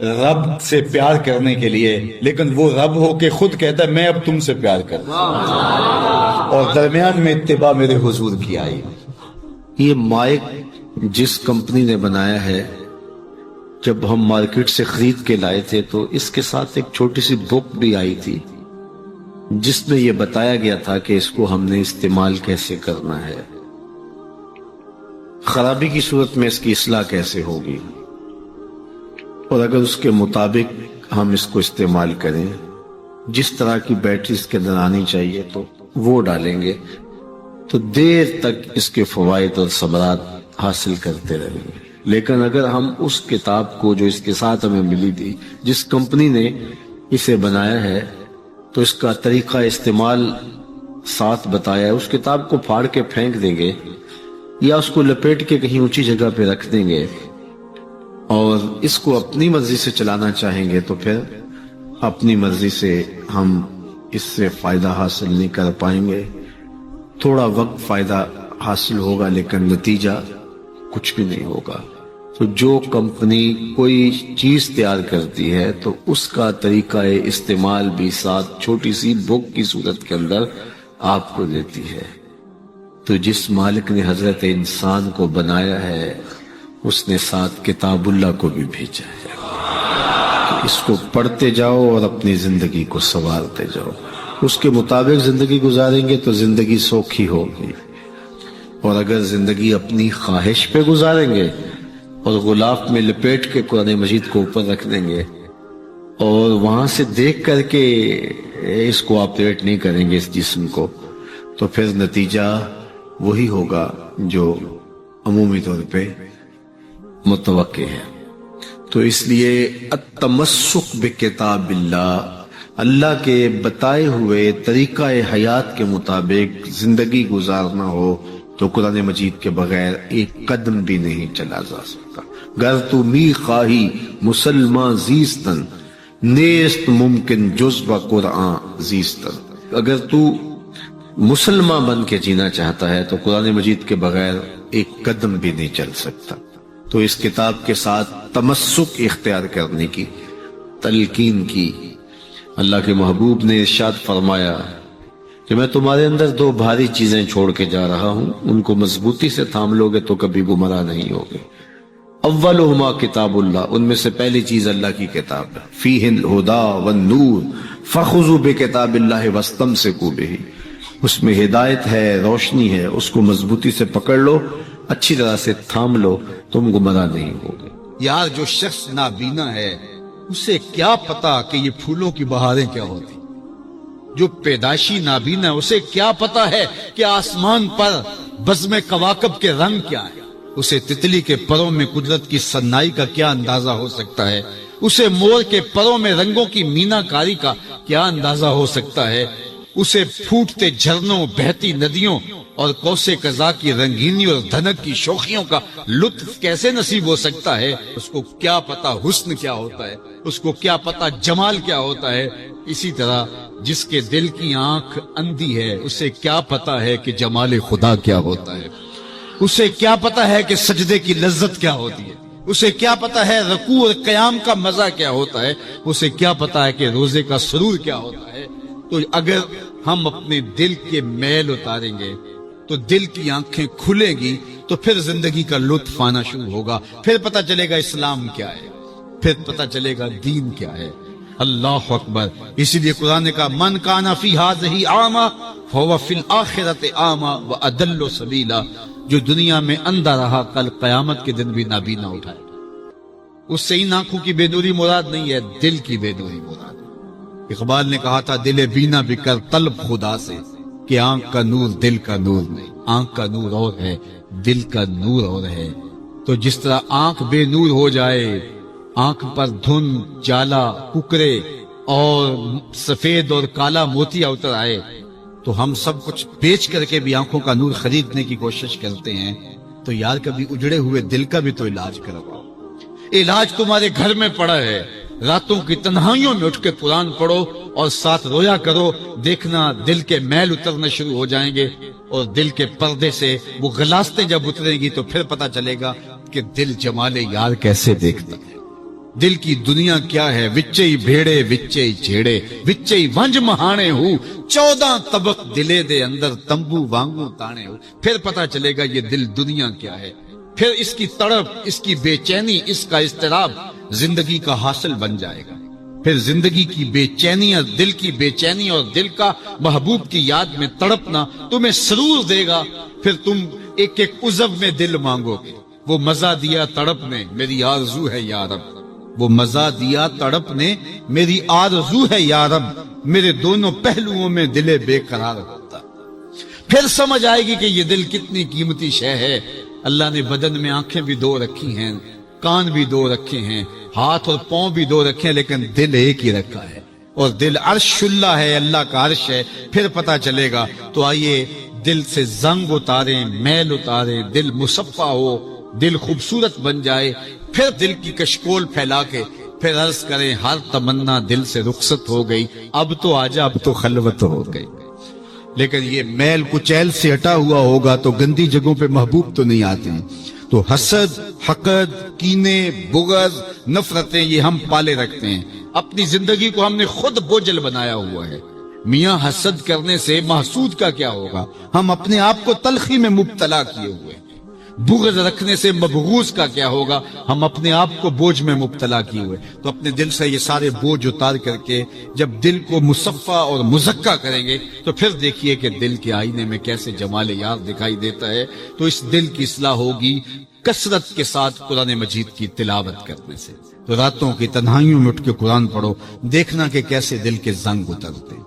رب سے پیار کرنے کے لیے، لیکن وہ رب ہو کے خود کہتا ہے میں اب تم سے پیار کرتا ہوں، اور درمیان میں اتباع میرے حضور کی آئی۔ یہ مائک جس کمپنی نے بنایا ہے، جب ہم مارکیٹ سے خرید کے لائے تھے تو اس کے ساتھ ایک چھوٹی سی بک بھی آئی تھی جس میں یہ بتایا گیا تھا کہ اس کو ہم نے استعمال کیسے کرنا ہے، خرابی کی صورت میں اس کی اصلاح کیسے ہوگی، اور اگر اس کے مطابق ہم اس کو استعمال کریں، جس طرح کی بیٹری اس کے اندر آنی چاہیے تو وہ ڈالیں گے تو دیر تک اس کے فوائد اور ثمرات حاصل کرتے رہیں گے۔ لیکن اگر ہم اس کتاب کو جو اس کے ساتھ ہمیں ملی تھی، جس کمپنی نے اسے بنایا ہے، تو اس کا طریقہ استعمال ساتھ بتایا ہے، اس کتاب کو پھاڑ کے پھینک دیں گے یا اس کو لپیٹ کے کہیں اونچی جگہ پہ رکھ دیں گے اور اس کو اپنی مرضی سے چلانا چاہیں گے تو پھر اپنی مرضی سے ہم اس سے فائدہ حاصل نہیں کر پائیں گے۔ تھوڑا وقت فائدہ حاصل ہوگا لیکن نتیجہ کچھ بھی نہیں ہوگا۔ تو جو کمپنی کوئی چیز تیار کرتی ہے تو اس کا طریقہ استعمال بھی ساتھ چھوٹی سی بک کی صورت کے اندر آپ کو دیتی ہے۔ تو جس مالک نے حضرت انسان کو بنایا ہے اس نے ساتھ کتاب اللہ کو بھی بھیجا ہے، اس کو پڑھتے جاؤ اور اپنی زندگی کو سنوارتے جاؤ، اس کے مطابق زندگی گزاریں گے تو زندگی سوکھی ہوگی، اور اگر زندگی اپنی خواہش پہ گزاریں گے اور غلاف میں لپیٹ کے قرآن مجید کو اوپر رکھ دیں گے اور وہاں سے دیکھ کر کے اس کو آپریٹ نہیں کریں گے اس جسم کو، تو پھر نتیجہ وہی ہوگا جو عمومی طور پہ متوقع ہے۔ تو اس لیے التمسک بکتاب اللہ، اللہ کے بتائے ہوئے طریقہ حیات کے مطابق زندگی گزارنا ہو تو قرآن مجید کے بغیر ایک قدم بھی نہیں چلا جا سکتا۔ گر تو می خواہی مسلمان زیستن، نیست ممکن جز و قرآن زیستن، اگر تو مسلمان بن کے جینا چاہتا ہے تو قرآن مجید کے بغیر ایک قدم بھی نہیں چل سکتا۔ تو اس کتاب کے ساتھ تمسک اختیار کرنے کی تلقین کی۔ اللہ کے محبوب نے ارشاد فرمایا کہ میں تمہارے اندر دو بھاری چیزیں چھوڑ کے جا رہا ہوں، ان کو مضبوطی سے تھام لو گے تو کبھی گمراہ نہیں ہوگے۔ اولہما کتاب اللہ، ان میں سے پہلی چیز اللہ کی کتاب ہے، فیہ الہدی والنور، فخذوا بکتاب اللہ واستمسکوا بہ، اس میں ہدایت ہے، روشنی ہے، اس کو مضبوطی سے پکڑ لو، اچھی طرح سے تھام لو، تم گمراہ نہیں ہوگے۔ یار جو شخص نابینا ہے اسے کیا پتا کہ یہ پھولوں کی بہاریں کیا ہوتی، جو پیدائشی نابینا ہے اسے کیا پتا ہے کہ آسمان پر بزم کواکب کے رنگ کیا ہے، اسے تتلی کے پروں میں قدرت کی سنائی کا کیا اندازہ ہو سکتا ہے، اسے مور کے پروں میں رنگوں کی مینا کاری کا کیا اندازہ ہو سکتا ہے، اسے پھوٹتے جھرنوں، بہتی ندیوں اور کوسے قضا کی رنگینی اور دھنک کی شوخیوں کا لطف کیسے نصیب ہو سکتا ہے، اس کو کیا پتا حسن کیا ہوتا ہے، اس کو کیا پتا جمال کیا ہوتا ہے۔ اسی طرح جس کے دل کی آنکھ اندھی ہے اسے کیا پتا ہے کہ جمال خدا کیا ہوتا ہے، اسے کیا پتا ہے کہ سجدے کی لذت کیا ہوتی ہے، اسے کیا پتا ہے رکوع اور قیام کا مزہ کیا ہوتا ہے، اسے کیا پتا ہے کہ روزے کا سرور کیا ہوتا ہے۔ تو اگر ہم اپنے دل کے میل اتاریں گے تو دل کی آنکھیں کھلیں گی تو پھر زندگی کا لطف آنا شروع ہوگا، پھر پتہ چلے گا اسلام کیا ہے، پھر پتہ چلے گا دین کیا ہے۔ اللہ اکبر۔ اسی لیے قرآن نے کہا من کان فی ہذہ اعمی فہو فی الآخرۃ اعمی واضل سبیلا، جو دنیا میں اندھا رہا کل قیامت کے دن بھی نابینا اٹھائے۔ اس سے ان آنکھوں کی بے نوری مراد نہیں ہے، دل کی بے نوری مراد ہے۔ اقبال نے کہا تھا دل بینا بھی کر طلب خدا سے، کہ آنکھ کا نور دل کا نور نہیں، آنکھ کا نور اور ہے، دل کا نور اور ہے۔ تو جس طرح آنکھ بے نور ہو جائے، آنکھ پر دھن، جالا، ککرے اور سفید اور کالا موتیا اتر آئے، تو ہم سب کچھ بیچ کر کے بھی آنکھوں کا نور خریدنے کی کوشش کرتے ہیں۔ تو یار کبھی اجڑے ہوئے دل کا بھی تو علاج کرواؤ۔ علاج تمہارے گھر میں پڑا ہے، راتوں کی تنہائیوں میں اٹھ کے قرآن پڑھو اور ساتھ رویا کرو، دیکھنا دل کے میل اترنا شروع ہو جائیں گے، اور دل کے پردے سے وہ غلاستیں جب اتریں گی تو پھر پتہ چلے گا کہ دل جمال یار کیسے دیکھتا ہے، دل کی دنیا کیا ہے۔ وچے ہی بھیڑے وچے ہی جھیڑے وچے ہی ونج مہانے ہو، 14 طبق دلے دے اندر تمبو وانگو تانے ہو، پھر پتہ چلے گا یہ دل دنیا کیا ہے۔ پھر اس کی تڑپ، اس کی بے چینی، اس کا اضطراب زندگی کا حاصل بن جائے گا۔ پھر زندگی کی بے چینی اور دل کی بے چینی اور دل کا محبوب کی یاد میں تڑپنا تمہیں سرور دے گا۔ پھر تم ایک ایک عضو میں دل مانگو گے، وہ مزہ دیا تڑپ نے میری آرزو ہے یا رب، وہ مزہ دیا تڑپ نے میری آرزو ہے یا رب، میرے دونوں پہلوؤں میں دل بے قرار ہوتا۔ پھر سمجھ آئے گی کہ یہ دل کتنی قیمتی شے ہے۔ اللہ نے بدن میں آنکھیں بھی دو رکھی ہیں، کان بھی دو رکھے ہیں، ہاتھ اور پاؤں بھی دو رکھے ہیں، لیکن دل ایک ہی رکھا ہے، اور دل عرش اللہ ہے، اللہ کا عرش ہے۔ پھر پتہ چلے گا۔ تو آئیے دل سے زنگ اتاریں، میل اتاریں، دل مصفا ہو، دل خوبصورت بن جائے، پھر دل کی کشکول پھیلا کے پھر عرض کریں ہر تمنا دل سے رخصت ہو گئی، اب تو آجا، اب تو خلوت ہو گئی۔ لیکن یہ میل کچیل سے ہٹا ہوا ہوگا تو گندی جگہوں پہ محبوب تو نہیں آتے ہیں۔ تو حسد، حقد، کینے، بغض، نفرتیں یہ ہم پالے رکھتے ہیں، اپنی زندگی کو ہم نے خود بوجھل بنایا ہوا ہے۔ میاں حسد کرنے سے محسود کا کیا ہوگا؟ ہم اپنے آپ کو تلخی میں مبتلا کیے ہوئے ہیں۔ بغض رکھنے سے مبغوض کا کیا ہوگا؟ ہم اپنے آپ کو بوجھ میں مبتلا کیے ہوئے۔ تو اپنے دل سے یہ سارے بوجھ اتار کر کے جب دل کو مصفا اور مزکا کریں گے تو پھر دیکھیے کہ دل کے آئینے میں کیسے جمال یار دکھائی دیتا ہے۔ تو اس دل کی اصلاح ہوگی کثرت کے ساتھ قرآن مجید کی تلاوت کرنے سے۔ تو راتوں کی تنہائیوں میں اٹھ کے قرآن پڑھو، دیکھنا کہ کیسے دل کے زنگ اترتے ہیں۔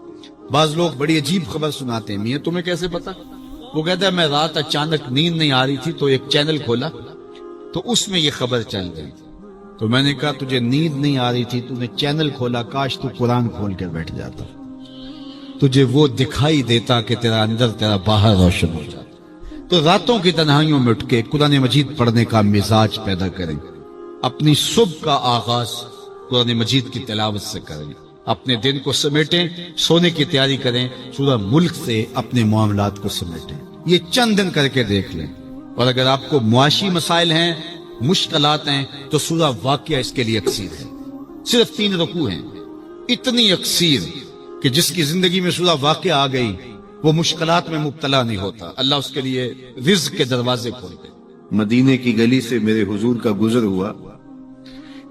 بعض لوگ بڑی عجیب خبر سناتے ہیں، میاں تمہیں کیسے پتا؟ وہ کہتا ہے میں رات اچانک نیند نہیں آ رہی تھی تو ایک چینل کھولا تو اس میں یہ خبر چل گئی۔ تو میں نے کہا تجھے نیند نہیں آ رہی تھی، تو نے چینل کھولا، کاش تو قرآن کھول کے بیٹھ جاتا، تجھے وہ دکھائی دیتا کہ تیرا اندر تیرا باہر روشن ہو جاتا۔ تو راتوں کی تنہائیوں میں اٹھ کے قرآن مجید پڑھنے کا مزاج پیدا کریں، اپنی صبح کا آغاز قرآن مجید کی تلاوت سے کریں، اپنے دن کو سمیٹیں، سونے کی تیاری کریں، سورہ ملک سے اپنے معاملات کو سمیٹیں۔ یہ چند دن کر کے دیکھ لیں۔ اور اگر آپ کو معاشی مسائل ہیں، مشکلات ہیں، تو سورہ واقعہ اس کے لیے اکسیر ہے۔ صرف 3 رکوع ہیں، اتنی اکسیر کہ جس کی زندگی میں سورہ واقعہ آ گئی وہ مشکلات میں مبتلا نہیں ہوتا، اللہ اس کے لیے رزق کے دروازے کھولتے۔ مدینے کی گلی سے میرے حضور کا گزر ہوا،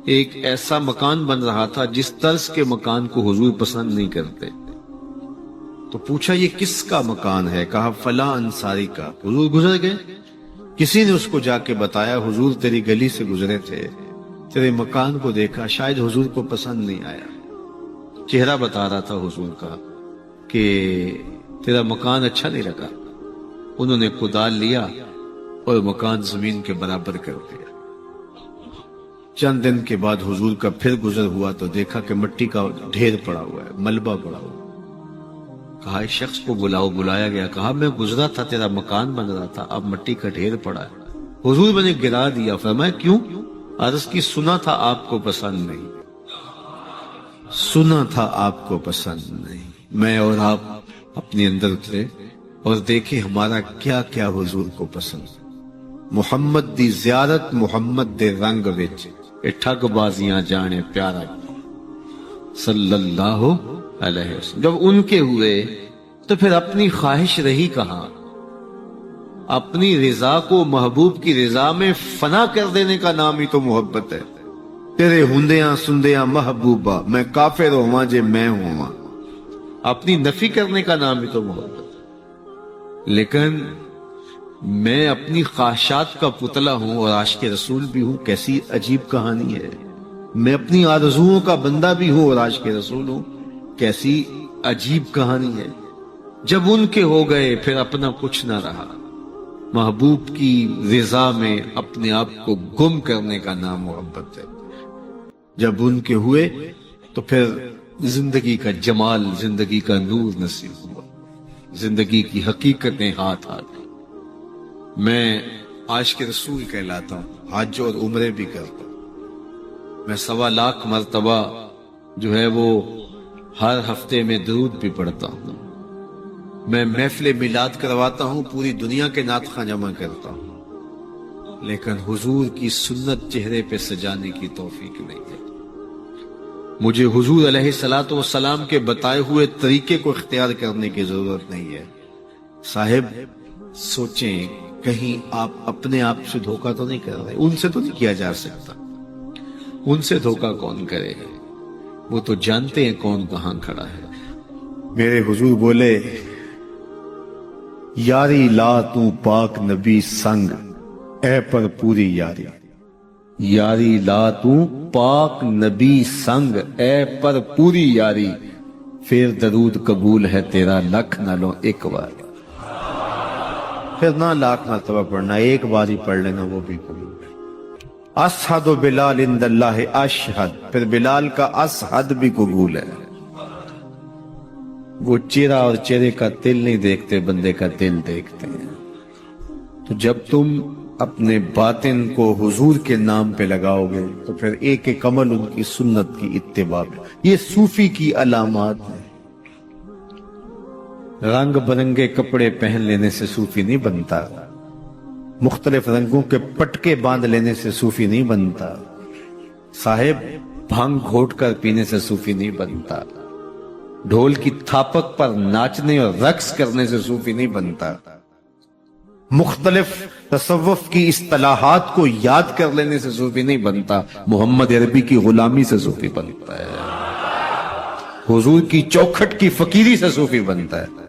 ایک ایسا مکان بن رہا تھا جس طرز کے مکان کو حضور پسند نہیں کرتے. تو پوچھا یہ کس کا مکان ہے؟ کہا فلاں انصاری کا. حضور گزر گئے. کسی نے اس کو جا کے بتایا حضور تیری گلی سے گزرے تھے، تیرے مکان کو دیکھا، شاید حضور کو پسند نہیں آیا. چہرہ بتا رہا تھا حضور کا کہ تیرا مکان اچھا نہیں لگا. انہوں نے کدال لیا اور مکان زمین کے برابر کر دیا. چند دن کے بعد حضور کا پھر گزر ہوا تو دیکھا کہ مٹی کا ڈھیر پڑا ہوا ہے، ملبہ پڑا ہوا. کہا اس شخص کو بلاؤ. بلایا گیا. کہا میں گزرا تھا، تیرا مکان بن رہا تھا، اب مٹی کا ڈھیر پڑا ہے. حضور میں نے گرا دیا. فرمایا کیوں؟ عرض کی سنا تھا آپ کو پسند نہیں، سنا تھا آپ کو پسند نہیں. میں اور آپ اپنے اندر اترے اور دیکھیں ہمارا کیا کیا حضور کو پسند. محمد دی زیارت محمد دے رنگ وچ اے ٹھگ بازیاں جانے پیارا صلی اللہ علیہ وسلم. جب ان کے ہوئے تو پھر اپنی خواہش رہی کہاں؟ اپنی رضا کو محبوب کی رضا میں فنا کر دینے کا نام ہی تو محبت ہے. تیرے ہندیاں سندیاں محبوبہ میں کافر ہواں جے میں ہواں، اپنی نفی کرنے کا نام ہی تو محبت ہے. لیکن میں اپنی خواہشات کا پتلا ہوں اور عاشق رسول بھی ہوں. کیسی عجیب کہانی ہے. میں اپنی آرزوؤں کا بندہ بھی ہوں اور عاشق رسول ہوں. کیسی عجیب کہانی ہے. جب ان کے ہو گئے پھر اپنا کچھ نہ رہا. محبوب کی رضا میں اپنے آپ کو گم کرنے کا نام محبت ہے. جب ان کے ہوئے تو پھر زندگی کا جمال، زندگی کا نور نصیب ہوا، زندگی کی حقیقتیں ہاتھ آ گئی. میں عاشق رسول کہلاتا ہوں، حج اور عمرے بھی کرتا ہوں. میں 1.25 لاکھ مرتبہ جو ہے وہ ہر ہفتے میں درود بھی پڑھتا ہوں. میں محفل میلاد کرواتا ہوں، پوری دنیا کے نعت خواں جمع کرتا ہوں. لیکن حضور کی سنت چہرے پہ سجانے کی توفیق نہیں ہے. مجھے حضور علیہ الصلوۃ والسلام کے بتائے ہوئے طریقے کو اختیار کرنے کی ضرورت نہیں ہے. صاحب سوچیں کہیں آپ اپنے آپ سے دھوکہ تو نہیں کر رہے. ان سے تو نہیں کیا جا سکتا. ان سے دھوکہ کون کرے گا؟ وہ تو جانتے ہیں کون کہاں کھڑا ہے. میرے حضور بولے یاری لا تو پاک نبی سنگ اے پر پوری یاری. یاری لا تو پاک نبی سنگ اے پر پوری یاری. پھر درود قبول ہے تیرا لکھ نہ لو ایک بار. پھر نہ لاکھ مرتبہ پڑھنا، ایک بار ہی پڑھ لینا وہ بھی قبول. اشہد بلال عند اللہ اشہد، پھر بلال کا اشہد بھی قبول ہے. وہ چہرہ اور چہرے کا دل نہیں دیکھتے، بندے کا دل دیکھتے ہیں. تو جب تم اپنے باطن کو حضور کے نام پہ لگاؤ گے تو پھر ایک ایک عمل ان کی سنت کی اتباع. یہ صوفی کی علامات ہیں. رنگ برنگے کپڑے پہن لینے سے صوفی نہیں بنتا. مختلف رنگوں کے پٹکے باندھ لینے سے صوفی نہیں بنتا. صاحب بھنگ گھوٹ کر پینے سے صوفی نہیں بنتا. ڈھول کی تھاپک پر ناچنے اور رقص کرنے سے صوفی نہیں بنتا. مختلف تصوف کی اصطلاحات کو یاد کر لینے سے صوفی نہیں بنتا. محمد عربی کی غلامی سے صوفی بنتا ہے. حضور کی چوکھٹ کی فقیری سے صوفی بنتا ہے.